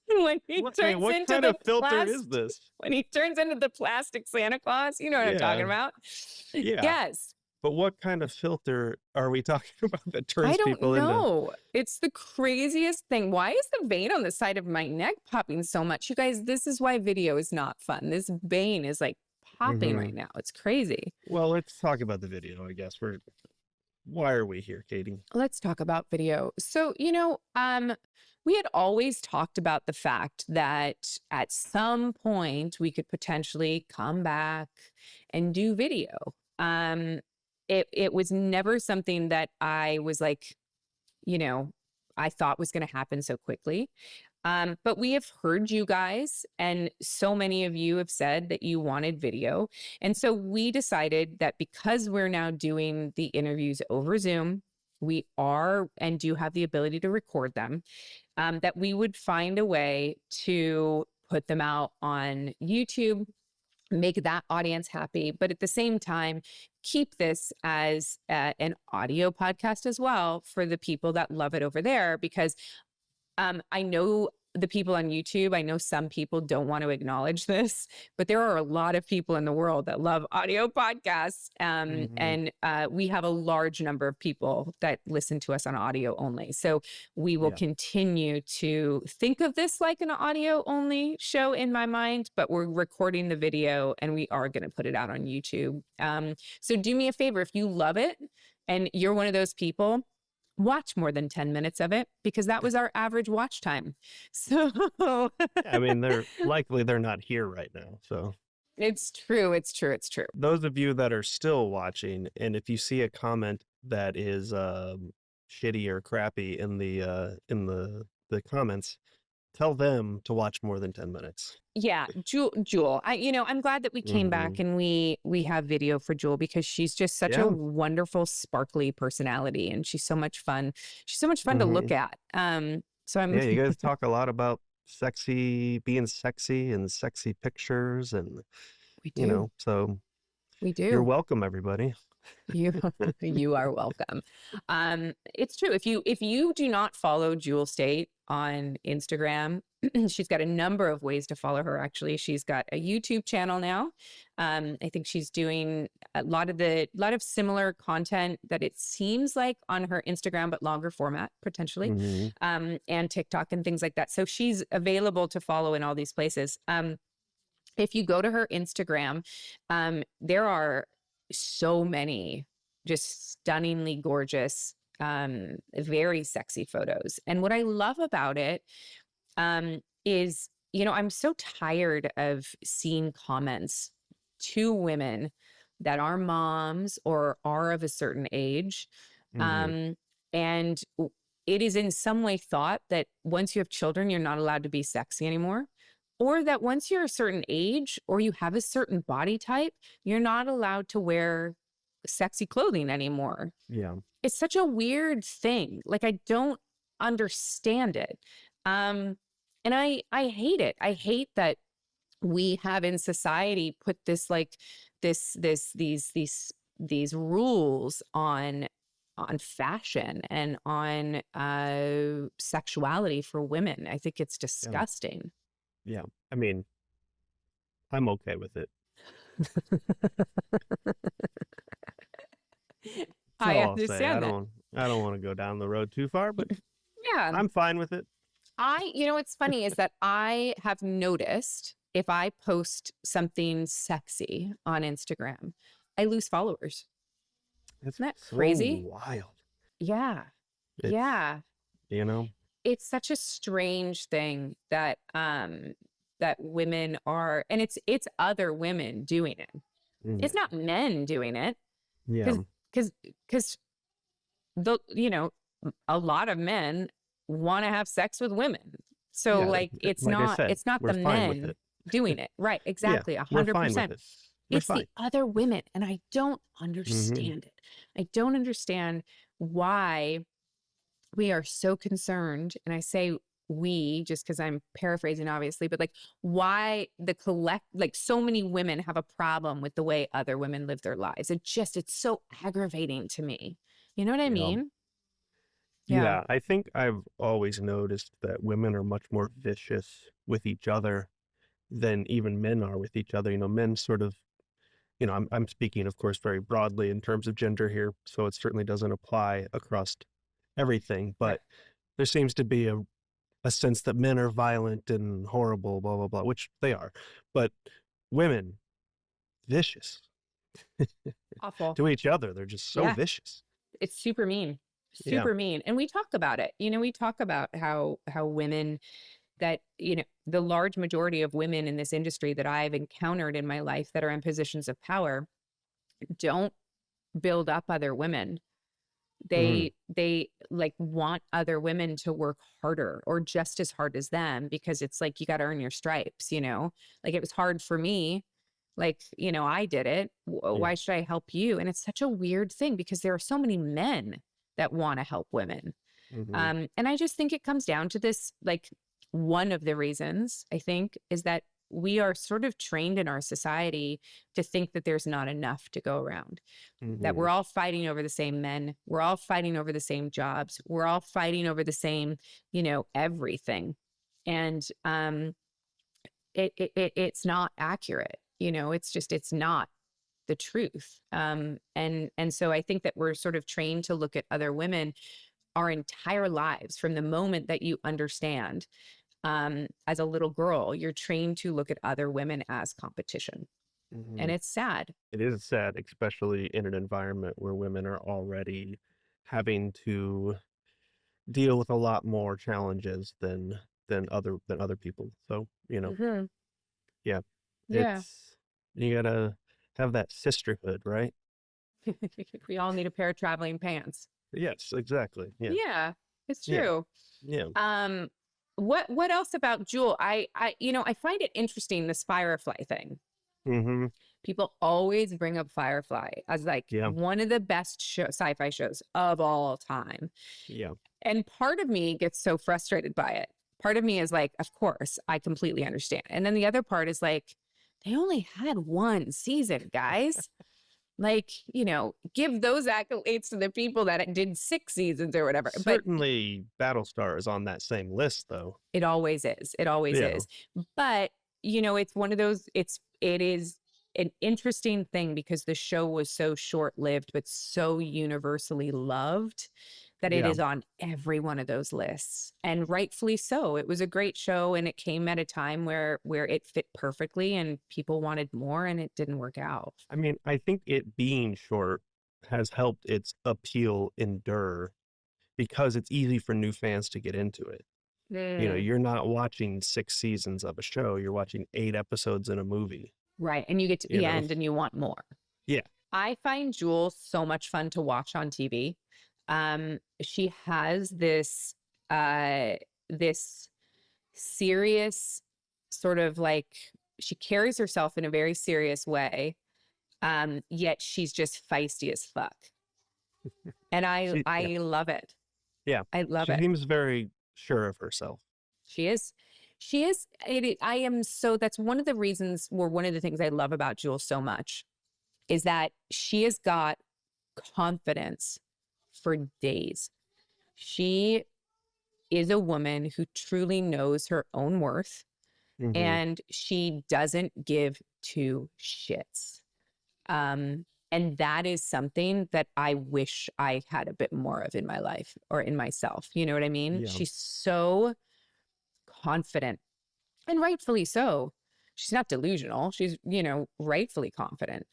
Speaker 1: When he
Speaker 3: what
Speaker 1: turns
Speaker 3: what
Speaker 1: into
Speaker 3: kind
Speaker 1: the
Speaker 3: of filter is this?
Speaker 1: When he turns into the plastic Santa Claus, you know what I'm talking about?
Speaker 3: Yeah.
Speaker 1: Yes.
Speaker 3: But what kind of filter are we talking about that turns people into?
Speaker 1: I don't know. It's the craziest thing. Why is the vein on the side of my neck popping so much? You guys, this is why video is not fun. This vein is like popping right now. It's crazy.
Speaker 3: Well, let's talk about the video, I guess. Why are we here, Katee?
Speaker 1: Let's talk about video. So, you know, we had always talked about the fact that at some point we could potentially come back and do video. It was never something that I was like, you know, I thought was going to happen so quickly. But we have heard you guys, and so many of you have said that you wanted video. And so we decided that because we're now doing the interviews over Zoom, we are and do have the ability to record them, that we would find a way to put them out on YouTube, make that audience happy, but at the same time, keep this as an audio podcast as well for the people that love it over there, because I know the people on YouTube, I know some people don't want to acknowledge this, but there are a lot of people in the world that love audio podcasts. And we have a large number of people that listen to us on audio only. So we will continue to think of this like an audio only show in my mind, but we're recording the video and we are going to put it out on YouTube. So do me a favor, if you love it and you're one of those people, watch more than 10 minutes of it, because that was our average watch time. So
Speaker 3: I mean, they're not here right now. So
Speaker 1: it's true.
Speaker 3: Those of you that are still watching, and if you see a comment that is shitty or crappy in the comments, tell them to watch more than 10 minutes.
Speaker 1: Yeah, Jewel. I'm glad that we came back and we have video for Jewel, because she's just such a wonderful, sparkly personality, and she's so much fun. She's so much fun to look at. So I'm
Speaker 3: you guys talk a lot about being sexy and sexy pictures, and
Speaker 1: we do.
Speaker 3: So
Speaker 1: we do.
Speaker 3: You're welcome, everybody.
Speaker 1: You are welcome. It's true. If you do not follow Jewel Staite on Instagram, she's got a number of ways to follow her. Actually, she's got a YouTube channel now. I think she's doing a lot of similar content that it seems like on her Instagram, but longer format potentially, and TikTok and things like that. So she's available to follow in all these places. If you go to her Instagram, there are so many just stunningly gorgeous, very sexy photos. And what I love about it is, I'm so tired of seeing comments to women that are moms or are of a certain age. And it is in some way thought that once you have children, you're not allowed to be sexy anymore. Or that once you're a certain age or you have a certain body type, you're not allowed to wear sexy clothing anymore.
Speaker 3: Yeah.
Speaker 1: It's such a weird thing. Like, I don't understand it. And I hate it. I hate that we have in society put this, like, these rules on fashion and on sexuality for women. I think it's disgusting.
Speaker 3: Yeah. I mean, I'm okay with it.
Speaker 1: I understand that.
Speaker 3: I don't want to go down the road too far, but
Speaker 1: yeah,
Speaker 3: I'm fine with it.
Speaker 1: What's funny is that I have noticed if I post something sexy on Instagram, I lose followers. Isn't that crazy?
Speaker 3: Wild.
Speaker 1: Yeah. It's such a strange thing that that women are, and it's other women doing it. It's not men doing it.
Speaker 3: Yeah.
Speaker 1: Because a lot of men want to have sex with women. So it's not the men doing it. Right. Exactly. 100%. It's the other women. And I don't understand it. I don't understand why we are so concerned. And I say we, just because I'm paraphrasing, obviously, but why so many women have a problem with the way other women live their lives. It's so aggravating to me. You know what I mean?
Speaker 3: Yeah. I think I've always noticed that women are much more vicious with each other than even men are with each other. Men sort of, I'm speaking, of course, very broadly in terms of gender here, so it certainly doesn't apply across everything, but there seems to be a sense that men are violent and horrible, blah, blah, blah, which they are. But women, vicious.
Speaker 1: Awful.
Speaker 3: To each other. They're just so vicious.
Speaker 1: It's super mean. Super mean. And we talk about it. We talk about how women that, the large majority of women in this industry that I've encountered in my life that are in positions of power don't build up other women. They want other women to work harder or just as hard as them, because it's like, you got to earn your stripes, it was hard for me. I did it. Why should I help you? And it's such a weird thing, because there are so many men that want to help women. And I just think it comes down to this, one of the reasons, I think, is that we are sort of trained in our society to think that there's not enough to go around, that we're all fighting over the same men. We're all fighting over the same jobs. We're all fighting over the same, everything. And it's not accurate. It's not the truth. And so I think that we're sort of trained to look at other women our entire lives. From the moment that you understand, as a little girl, you're trained to look at other women as competition. And it's sad.
Speaker 3: It is sad, especially in an environment where women are already having to deal with a lot more challenges than other people. So, yeah. You gotta have that sisterhood, right?
Speaker 1: We all need a pair of traveling pants.
Speaker 3: Yes, exactly. Yeah.
Speaker 1: Yeah, it's true.
Speaker 3: Yeah.
Speaker 1: what else about Jewel? I find it interesting, this Firefly thing.
Speaker 3: Mm-hmm.
Speaker 1: People always bring up Firefly as like
Speaker 3: Yeah.
Speaker 1: one of the best sci-fi shows of all time.
Speaker 3: Yeah.
Speaker 1: And part of me gets so frustrated by it. Part of me is like, of course, I completely understand. And then the other part is like, they only had one season, guys. Like, give those accolades to the people that did 6 seasons or whatever. But
Speaker 3: Certainly Battlestar is on that same list, though.
Speaker 1: it always is. It always
Speaker 3: Yeah.
Speaker 1: is. But, it's one of those, it is an interesting thing because the show was so short-lived, but so universally loved that it
Speaker 3: Yeah.
Speaker 1: is on every one of those lists. And rightfully so. It was a great show, and it came at a time where it fit perfectly and people wanted more, and it didn't work out.
Speaker 3: I mean, I think it being short has helped its appeal endure because it's easy for new fans to get into it. You're not watching 6 seasons of a show. You're watching 8 episodes in a movie.
Speaker 1: Right. And you get to the
Speaker 3: know?
Speaker 1: end and you want more.
Speaker 3: Yeah.
Speaker 1: I find Jewel so much fun to watch on TV. She has this serious sort of like, she carries herself in a very serious way. Yet she's just feisty as fuck. And I love it.
Speaker 3: Yeah.
Speaker 1: I love
Speaker 3: She
Speaker 1: it.
Speaker 3: seems very sure of herself.
Speaker 1: She is. That's one of the reasons, or one of the things I love about Jewel so much, is that she has got confidence for days. She is a woman who truly knows her own worth,
Speaker 3: Mhm.
Speaker 1: and she doesn't give 2 shits. And that is something that I wish I had a bit more of in my life or in myself. You know what I mean?
Speaker 3: Yeah.
Speaker 1: She's so confident, and rightfully so. She's not delusional. She's, rightfully confident.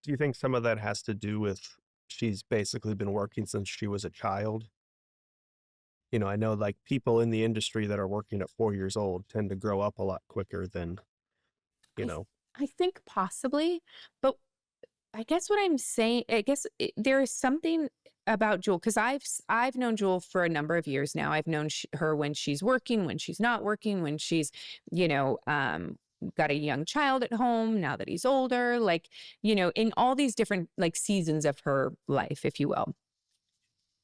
Speaker 3: Do you think some of that has to do with she's basically been working since she was a child? I know like people in the industry that are working at 4 years old tend to grow up a lot quicker than,
Speaker 1: I think possibly, but I guess what I'm saying, there is something about Jewel, because I've known Jewel for a number of years now. I've known her when she's working, when she's not working, when she's, got a young child at home now that he's older, like, in all these different like seasons of her life, if you will.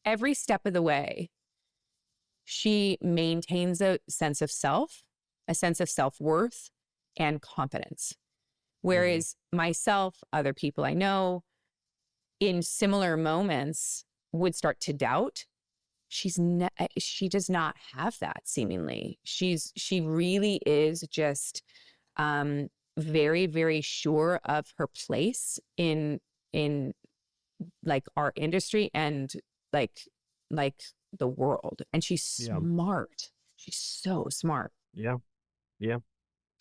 Speaker 1: Every step of the way, she maintains a sense of self, a sense of self-worth, and confidence. Whereas myself, other people I know, in similar moments would start to doubt. She does not have that, seemingly. She really is just very, very sure of her place in like our industry and like the world. And she's smart. She's so smart.
Speaker 3: Yeah. Yeah.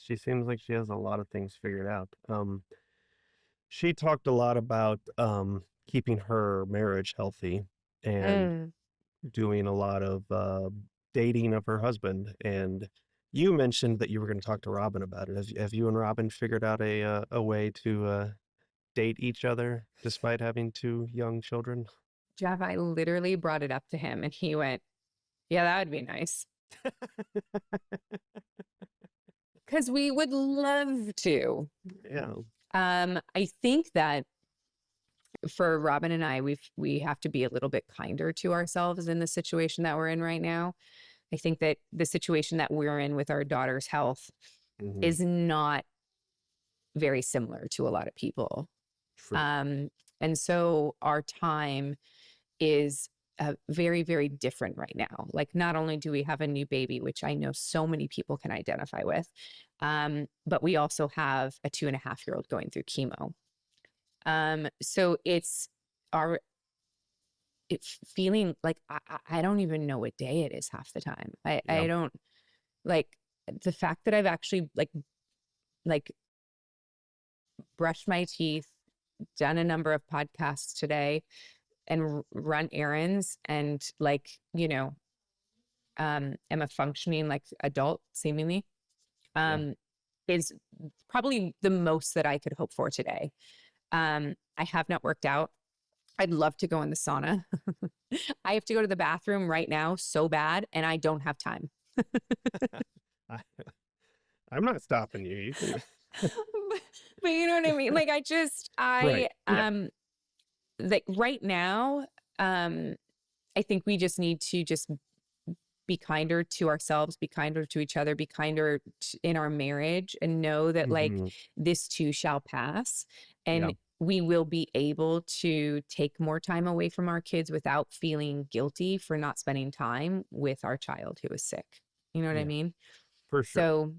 Speaker 3: She seems like she has a lot of things figured out. She talked a lot about keeping her marriage healthy and doing a lot of dating of her husband. And you mentioned that you were going to talk to Robin about it. Have you and Robin figured out a way to date each other despite having 2 young children?
Speaker 1: Jeff, I literally brought it up to him and he went, yeah, that would be nice. Because we would love to.
Speaker 3: Yeah.
Speaker 1: I think that for Robin and I, we have to be a little bit kinder to ourselves in the situation that we're in right now. I think that the situation that we're in with our daughter's health is not very similar to a lot of people.
Speaker 3: True.
Speaker 1: And so our time is very, very different right now. Like, not only do we have a new baby, which I know so many people can identify with, but we also have a 2.5-year-old going through chemo. So it's feeling like I don't even know what day it is half the time. I don't, like, the fact that I've actually like brushed my teeth, done a number of podcasts today, and run errands, and am a functioning like adult, seemingly, is probably the most that I could hope for today. I have not worked out. I'd love to go in the sauna. I have to go to the bathroom right now so bad, and I don't have time.
Speaker 3: I, I'm not stopping you. You can.
Speaker 1: But you know what I mean? Like
Speaker 3: Right. Yeah.
Speaker 1: like right now, I think we just need to just be kinder to ourselves, be kinder to each other, be kinder in our marriage, and know that like
Speaker 3: Hmm.
Speaker 1: this too shall pass.
Speaker 3: Yeah.
Speaker 1: And we will be able to take more time away from our kids without feeling guilty for not spending time with our child who is sick. You know what I
Speaker 3: Yeah.
Speaker 1: mean?
Speaker 3: For sure.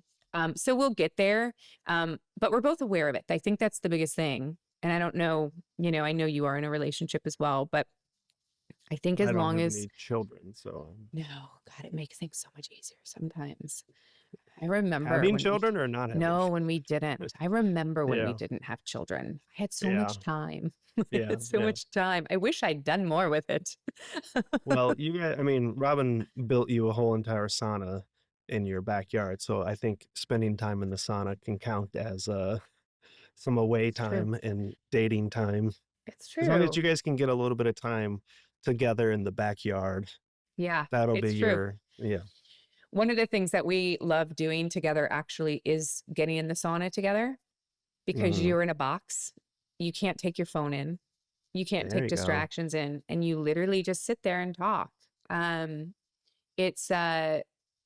Speaker 1: So we'll get there. But we're both aware of it. I think that's the biggest thing. And I don't know, I know you are in a relationship as well, but I think as
Speaker 3: I don't
Speaker 1: long
Speaker 3: have
Speaker 1: as
Speaker 3: any children, so
Speaker 1: no, God, it makes things so much easier sometimes. I remember
Speaker 3: having
Speaker 1: when we,
Speaker 3: children or not having
Speaker 1: no, when
Speaker 3: children.
Speaker 1: we didn't. I remember when we
Speaker 3: Yeah.
Speaker 1: didn't have children. I had so
Speaker 3: Yeah.
Speaker 1: much time. I
Speaker 3: Yeah.
Speaker 1: had so
Speaker 3: Yeah.
Speaker 1: much time. I wish I'd done more with it.
Speaker 3: Well, I mean, Robin built you a whole entire sauna in your backyard, so I think spending time in the sauna can count as some away
Speaker 1: It's true.
Speaker 3: time and dating time.
Speaker 1: It's
Speaker 3: As long as
Speaker 1: true.
Speaker 3: you guys can get a little bit of time together in the backyard,
Speaker 1: Yeah,
Speaker 3: that'll be
Speaker 1: it's true.
Speaker 3: yeah.
Speaker 1: One of the things that we love doing together actually is getting in the sauna together because
Speaker 3: Hmm.
Speaker 1: you're in a box. You can't take your phone in. You can't
Speaker 3: There
Speaker 1: take
Speaker 3: you go.
Speaker 1: distractions in, and you literally just sit there and talk. Um, it's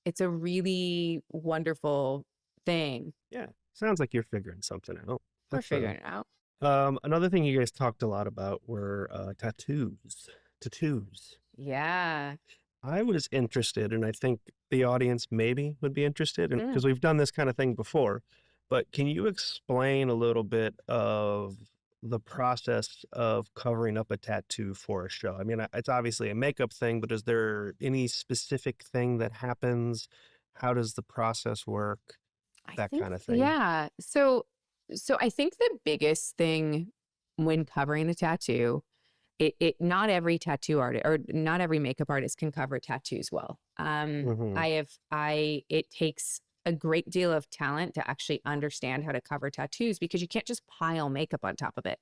Speaker 1: it's a really wonderful thing.
Speaker 3: Yeah. Sounds like you're figuring something out.
Speaker 1: We're
Speaker 3: That's
Speaker 1: figuring it out.
Speaker 3: another thing you guys talked a lot about were tattoos. Tattoos.
Speaker 1: Yeah.
Speaker 3: I was interested, and I think the audience maybe would be interested, and
Speaker 1: Mm.
Speaker 3: because we've done this kind of thing before. But can you explain a little bit of the process of covering up a tattoo for a show? I mean, it's obviously a makeup thing, but is there any specific thing that happens? How does the process work?
Speaker 1: I
Speaker 3: That
Speaker 1: think
Speaker 3: kind of thing.
Speaker 1: yeah. So I think the biggest thing when covering a tattoo, it not every tattoo artist or not every makeup artist can cover tattoos well.
Speaker 3: Hmm.
Speaker 1: It takes a great deal of talent to actually understand how to cover tattoos because you can't just pile makeup on top of it.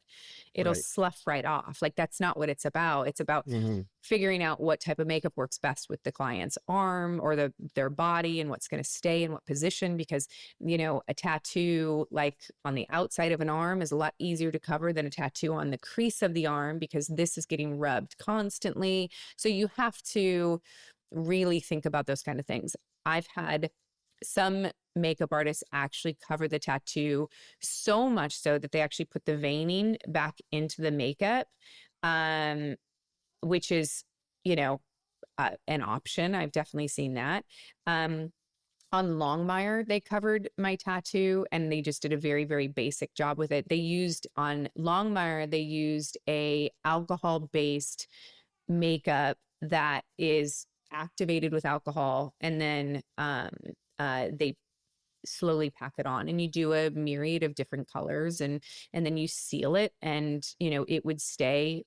Speaker 1: It'll
Speaker 3: Right.
Speaker 1: slough right off. Like that's not what it's about. It's about
Speaker 3: Hmm.
Speaker 1: figuring out what type of makeup works best with the client's arm or their body and what's going to stay in what position because a tattoo like on the outside of an arm is a lot easier to cover than a tattoo on the crease of the arm because this is getting rubbed constantly. So you have to really think about those kind of things. I've had some makeup artists actually cover the tattoo so much so that they actually put the veining back into the makeup, um, which is, you know, an option. I've definitely seen that. Um, on Longmire, they covered my tattoo and they just did a very, very basic job with it. They used on Longmire, they used a alcohol-based makeup that is activated with alcohol, and then they slowly pack it on, and you do a myriad of different colors, and then you seal it, and it would stay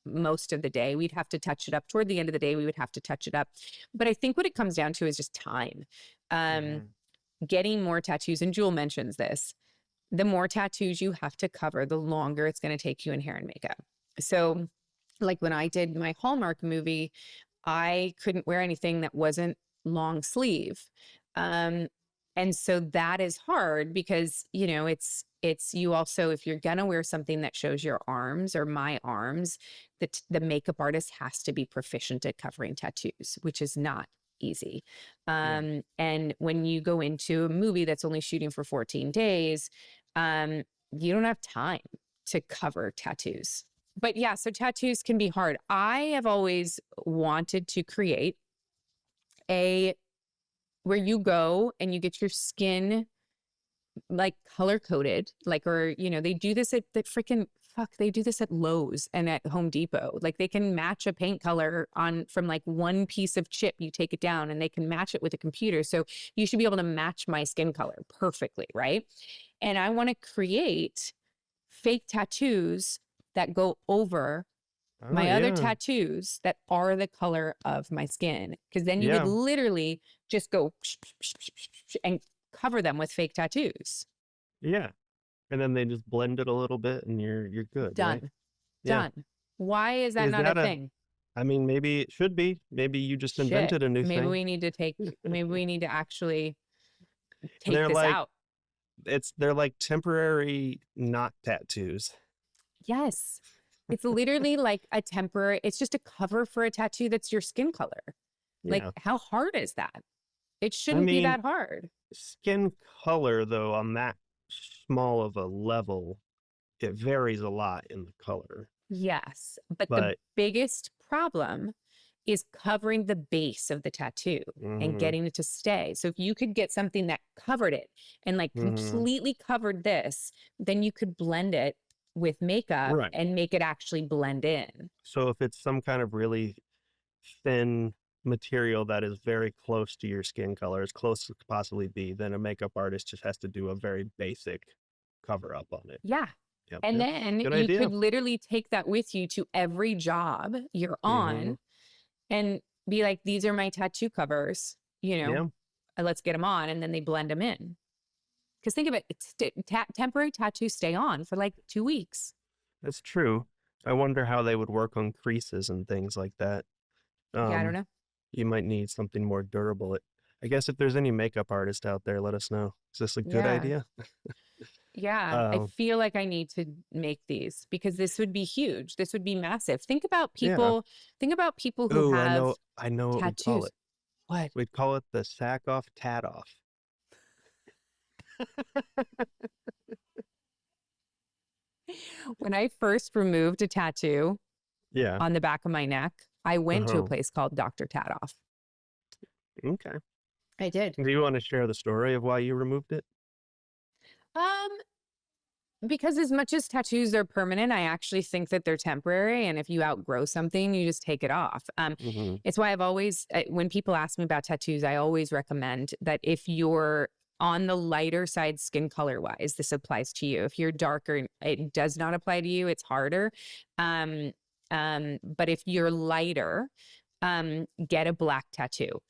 Speaker 1: most of the day. We'd have to touch it up toward the end of the day. We would have to touch it up, but I think what it comes down to is just time. Um,
Speaker 3: Hmm.
Speaker 1: Getting more tattoos, and Jewel mentions this, the more tattoos you have to cover, the longer it's going to take you in hair and makeup. So like when I did my Hallmark movie, I couldn't wear anything that wasn't long sleeve. Um, and so that is hard because, it's you also, if you're gonna wear something that shows your arms or my arms, the makeup artist has to be proficient at covering tattoos, which is not easy.
Speaker 3: Yeah.
Speaker 1: And when you go into a movie that's only shooting for 14 days, you don't have time to cover tattoos. But yeah, so tattoos can be hard. I have always wanted to create a where you go and you get your skin like color coded, like, or, they do this at the freaking they do this at Lowe's and at Home Depot. Like they can match a paint color on from like one piece of chip, you take it down and they can match it with a computer. So you should be able to match my skin color perfectly, right? And I want to create fake tattoos that go over
Speaker 3: Oh,
Speaker 1: my other
Speaker 3: yeah.
Speaker 1: tattoos that are the color of my skin. Because then you could
Speaker 3: Yeah.
Speaker 1: literally just go and cover them with fake tattoos.
Speaker 3: Yeah. And then they just blend it a little bit and you're good, right?
Speaker 1: Done.
Speaker 3: Yeah.
Speaker 1: Done. Why is that
Speaker 3: Is
Speaker 1: not a
Speaker 3: that a
Speaker 1: thing?
Speaker 3: I mean, maybe it should be. Maybe you just
Speaker 1: Shit.
Speaker 3: invented a new
Speaker 1: Maybe
Speaker 3: thing.
Speaker 1: we need to actually take
Speaker 3: They're
Speaker 1: this
Speaker 3: like
Speaker 1: out.
Speaker 3: they're like temporary knot tattoos.
Speaker 1: Yes. It's literally like a temporary, it's just a cover for a tattoo that's your skin color. Like,
Speaker 3: Yeah.
Speaker 1: how hard is that? It shouldn't be that hard.
Speaker 3: Skin color, though, on that small of a level, it varies a lot in the color.
Speaker 1: Yes. But the biggest problem is covering the base of the tattoo and getting it to stay. So if you could get something that covered it and like completely covered this, then you could blend it with makeup and make it actually blend in.
Speaker 3: So if it's some kind of really thin material that is very close to your skin color, as close as it could possibly be, then a makeup artist just has to do a very basic cover up on it.
Speaker 1: Yeah. Yep. And then you could literally take that with you to every job you're on and be like, these are my tattoo covers, let's get them on. And then they blend them in. Because think of it, temporary tattoos stay on for like 2 weeks.
Speaker 3: That's true. I wonder how they would work on creases and things like that.
Speaker 1: Yeah, I don't know.
Speaker 3: You might need something more durable. I guess if there's any makeup artist out there, let us know. Is this a good idea?
Speaker 1: Yeah, I feel like I need to make these because this would be huge. This would be massive. Think about people. Think about people who have
Speaker 3: I know what
Speaker 1: tattoos.
Speaker 3: we'd call it.
Speaker 1: What?
Speaker 3: We'd call it the Sackhoff Tat Off.
Speaker 1: When I first removed a tattoo on the back of my neck, I went to a place called Dr. Tatoff.
Speaker 3: Okay.
Speaker 1: I did.
Speaker 3: Do you want to share the story of why you removed it?
Speaker 1: Because as much as tattoos are permanent, I actually think that they're temporary. And if you outgrow something, you just take it off. It's why I've always, when people ask me about tattoos, I always recommend that if you're on the lighter side skin color wise, this applies to you. If you're darker, it does not apply to you. It's harder. But if you're lighter, get a black tattoo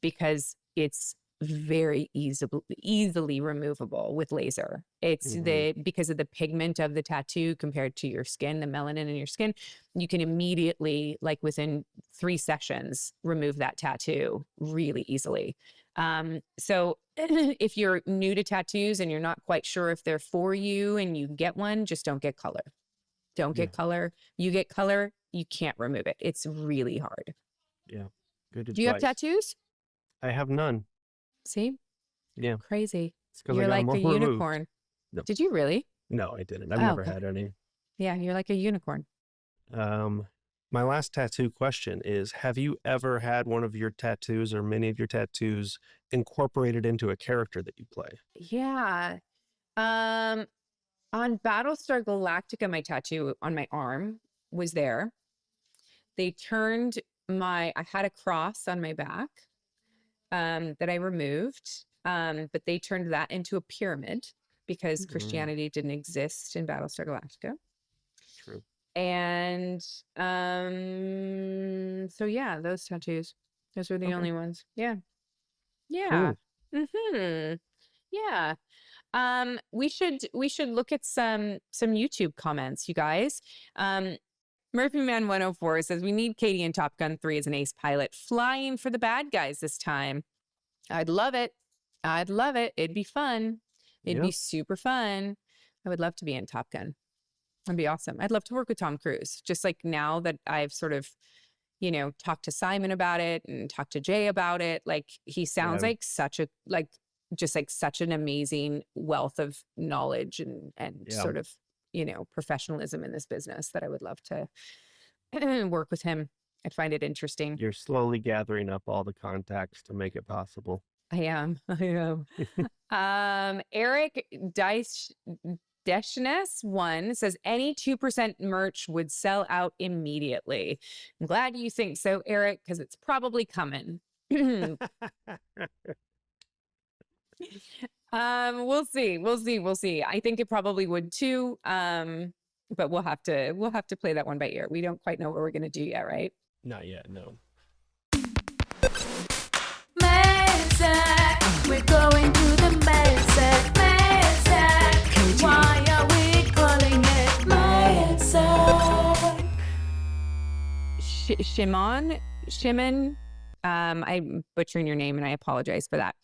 Speaker 1: because it's very easily removable with laser. It's because of the pigment of the tattoo compared to your skin, the melanin in your skin, you can immediately, like within 3 sessions, remove that tattoo really easily. So if you're new to tattoos and you're not quite sure if they're for you and you get one, just don't get color. Don't get color. You get color, you can't remove it. It's really hard.
Speaker 3: Yeah. Good advice.
Speaker 1: Do you have tattoos?
Speaker 3: I have none.
Speaker 1: See?
Speaker 3: Yeah.
Speaker 1: Crazy. You're like a unicorn.
Speaker 3: No.
Speaker 1: Did you really?
Speaker 3: No, I didn't. I've never had any.
Speaker 1: Yeah, you're like a unicorn.
Speaker 3: My last tattoo question is, have you ever had one of your tattoos or many of your tattoos incorporated into a character that you play?
Speaker 1: Yeah. On Battlestar Galactica, my tattoo on my arm was there. They turned I had a cross on my back that I removed, but they turned that into a pyramid because Christianity didn't exist in Battlestar Galactica.
Speaker 3: True.
Speaker 1: And so yeah, those tattoos, those were the only ones. Yeah. Yeah. Cool. Yeah. We should look at some YouTube comments, you guys. Murphy Man 104 says, we need Katee in Top Gun 3 as an ace pilot, flying for the bad guys this time. I'd love it. I'd love it. It'd be fun. It'd be super fun. I would love to be in Top Gun. That'd be awesome. I'd love to work with Tom Cruise. Just like now that I've sort of, talked to Simon about it and talked to Jay about it. Like he sounds like such an amazing wealth of knowledge and sort of, professionalism in this business that I would love to work with him. I'd find it interesting.
Speaker 3: You're slowly gathering up all the contacts to make it possible.
Speaker 1: I am. Eric Deschnes 1 says, any 2% merch would sell out immediately. I'm glad you think so, Eric, because it's probably coming. We'll see. I think it probably would too. But we'll have to play that one by ear. We don't quite know what we're gonna do yet, right?
Speaker 3: Not yet, no.
Speaker 4: We're going to the Mesa. Why are we calling it Mesa?
Speaker 1: Shimon, I'm butchering your name and I apologize for that.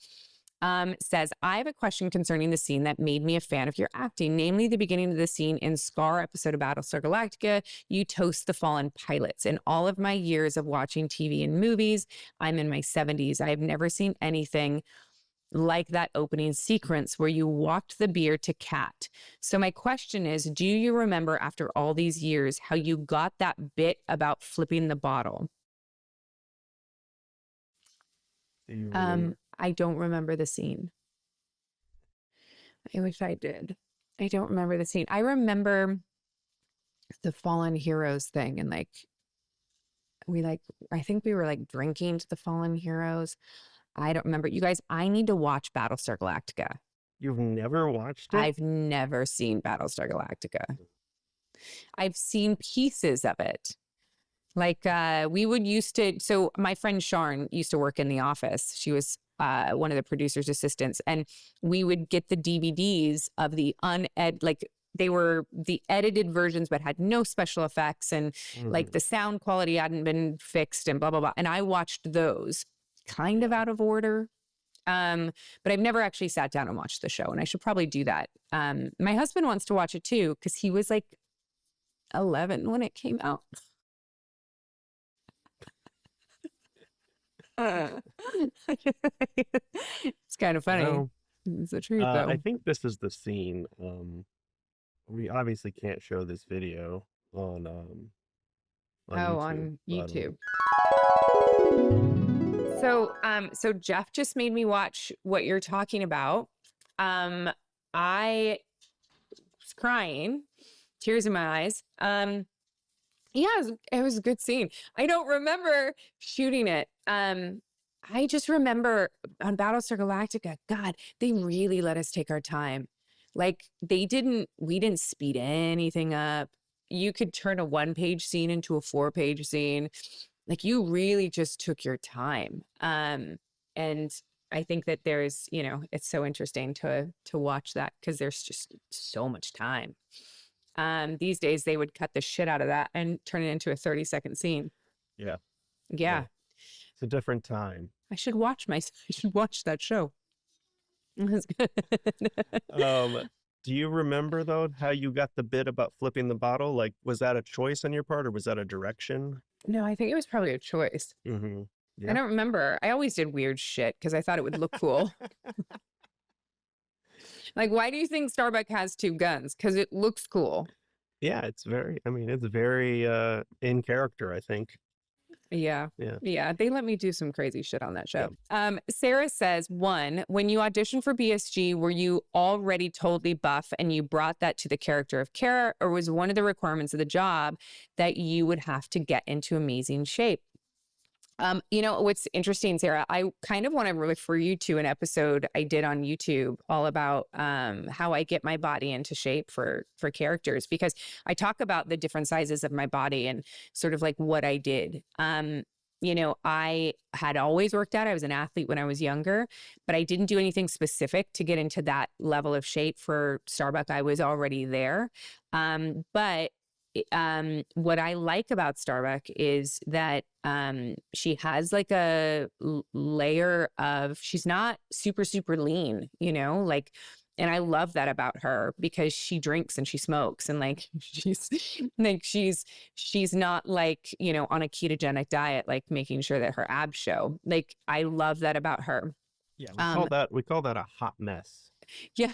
Speaker 1: Says, I have a question concerning the scene that made me a fan of your acting, namely the beginning of the scene in Scar episode of Battlestar Galactica. You toast the fallen pilots. In all of my years of watching TV and movies, I'm in my 70s. I have never seen anything like that opening sequence where you walked the beer to Kat. So my question is, do you remember after all these years how you got that bit about flipping the bottle?
Speaker 3: Do you remember?
Speaker 1: I don't remember the scene. I wish I did. I don't remember the scene. I remember the fallen heroes thing and like I think we were like drinking to the fallen heroes. I don't remember. You guys, I need to watch Battlestar Galactica.
Speaker 3: You've never watched it?
Speaker 1: I've never seen Battlestar Galactica. I've seen pieces of it. Like we would used to, so my friend Sharn used to work in the office. She was one of the producer's assistants, and we would get the DVDs of the they were the edited versions, but had no special effects, and like the sound quality hadn't been fixed and blah, blah, blah. And I watched those kind of out of order. But I've never actually sat down and watched the show, and I should probably do that. My husband wants to watch it too, because he was like 11 when it came out. It's kind of funny.
Speaker 3: Well,
Speaker 1: it's the truth, though.
Speaker 3: I think this is the scene. We obviously can't show this video on
Speaker 1: on
Speaker 3: YouTube.
Speaker 1: So Jeff just made me watch what you're talking about. I was crying, tears in my eyes. Yeah, it was a good scene. I don't remember shooting it. I just remember on Battlestar Galactica, God, they really let us take our time. Like we didn't speed anything up. You could turn a 1-page scene into a 4-page scene. Like you really just took your time. And I think that there's, it's so interesting to watch that because there's just so much time. These days they would cut the shit out of that and turn it into a 30-second scene.
Speaker 3: Yeah.
Speaker 1: It's
Speaker 3: a different time.
Speaker 1: I should watch that show. It was good.
Speaker 3: Do you remember though how you got the bit about flipping the bottle? Like, was that a choice on your part or was that a direction?
Speaker 1: No, I think it was probably a choice.
Speaker 3: Mm-hmm. Yeah.
Speaker 1: I don't remember. I always did weird shit because I thought it would look cool. Like, why do you think Starbuck has 2 guns? Because it looks cool.
Speaker 3: Yeah, it's very in character, I think.
Speaker 1: Yeah. They let me do some crazy shit on that show. Sarah says, 1, when you auditioned for BSG, were you already totally buff and you brought that to the character of Kara, or was one of the requirements of the job that you would have to get into amazing shape? What's interesting, Sarah, I kind of want to refer you to an episode I did on YouTube all about how I get my body into shape for characters, because I talk about the different sizes of my body and sort of like what I did. I had always worked out. I was an athlete when I was younger, but I didn't do anything specific to get into that level of shape for Starbuck. I was already there. But what I like about Starbuck is that she has like a layer of, she's not super, super lean, and I love that about her because she drinks and she smokes and she's not like, on a ketogenic diet, like making sure that her abs show. Like, I love that about her.
Speaker 3: Yeah, we call that a hot mess.
Speaker 1: Yeah.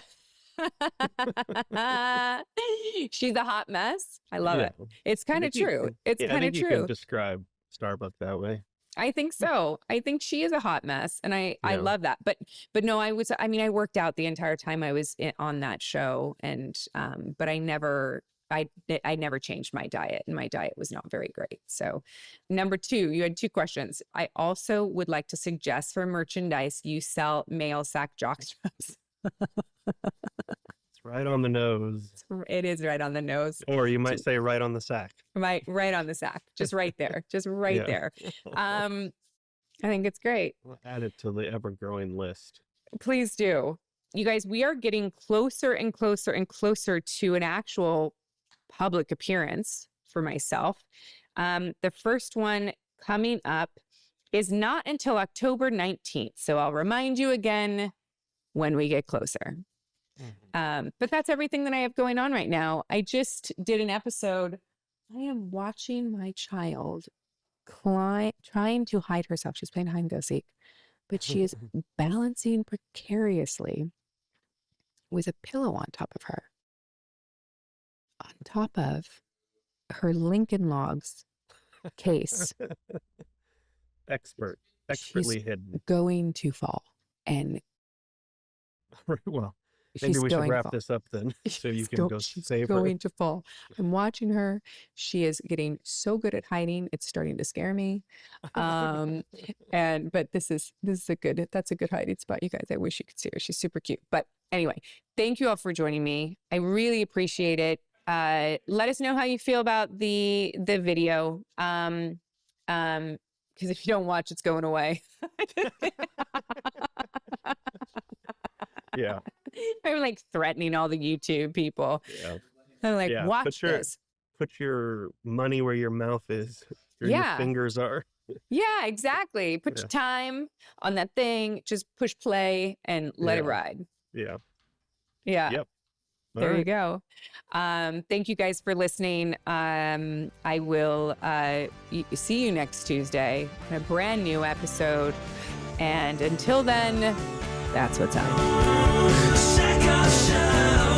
Speaker 1: She's a hot mess. I love it. It's kind of true. It's kind of true.
Speaker 3: You can describe Starbuck that way.
Speaker 1: I think so. I think she is a hot mess, and I love that. But no, I worked out the entire time I was on that show, and but I never changed my diet, and my diet was not very great. So, number 2, you had 2 questions. I also would like to suggest for merchandise you sell male sack jockstraps.
Speaker 3: It's right on the nose.
Speaker 1: It is right on the nose.
Speaker 3: Or you might say right on the sack.
Speaker 1: Right on the sack. Just right there. Just right there. I think it's great.
Speaker 3: We'll add it to the ever-growing list.
Speaker 1: Please do. You guys, we are getting closer and closer and closer to an actual public appearance for myself. The first one coming up is not until October 19th. So I'll remind you again when we get closer. But that's everything that I have going on right now. I just did an episode. I am watching my child trying to hide herself. She's playing hide and go seek, but she is balancing precariously with a pillow on top of her, on top of her Lincoln Logs case.
Speaker 3: Expertly hidden.
Speaker 1: Going to fall. And
Speaker 3: well, maybe we should wrap this up then, so you can go save her.
Speaker 1: Going to fall. I'm watching her. She is getting so good at hiding. It's starting to scare me. But this is a good hiding spot, you guys. I wish you could see her. She's super cute. But anyway, thank you all for joining me. I really appreciate it. Let us know how you feel about the video. Because if you don't watch, it's going away.
Speaker 3: Yeah.
Speaker 1: I'm like threatening all the YouTube people.
Speaker 3: Yeah.
Speaker 1: I'm like, watch this.
Speaker 3: Put your money where your mouth is, where your fingers are.
Speaker 1: Yeah, exactly. Put your time on that thing. Just push play and let it ride.
Speaker 3: Yeah.
Speaker 1: Yeah.
Speaker 3: Yep.
Speaker 1: There you go. Thank you guys for listening. I will see you next Tuesday in a brand new episode. And until then, that's what's up. Sackhoff Show.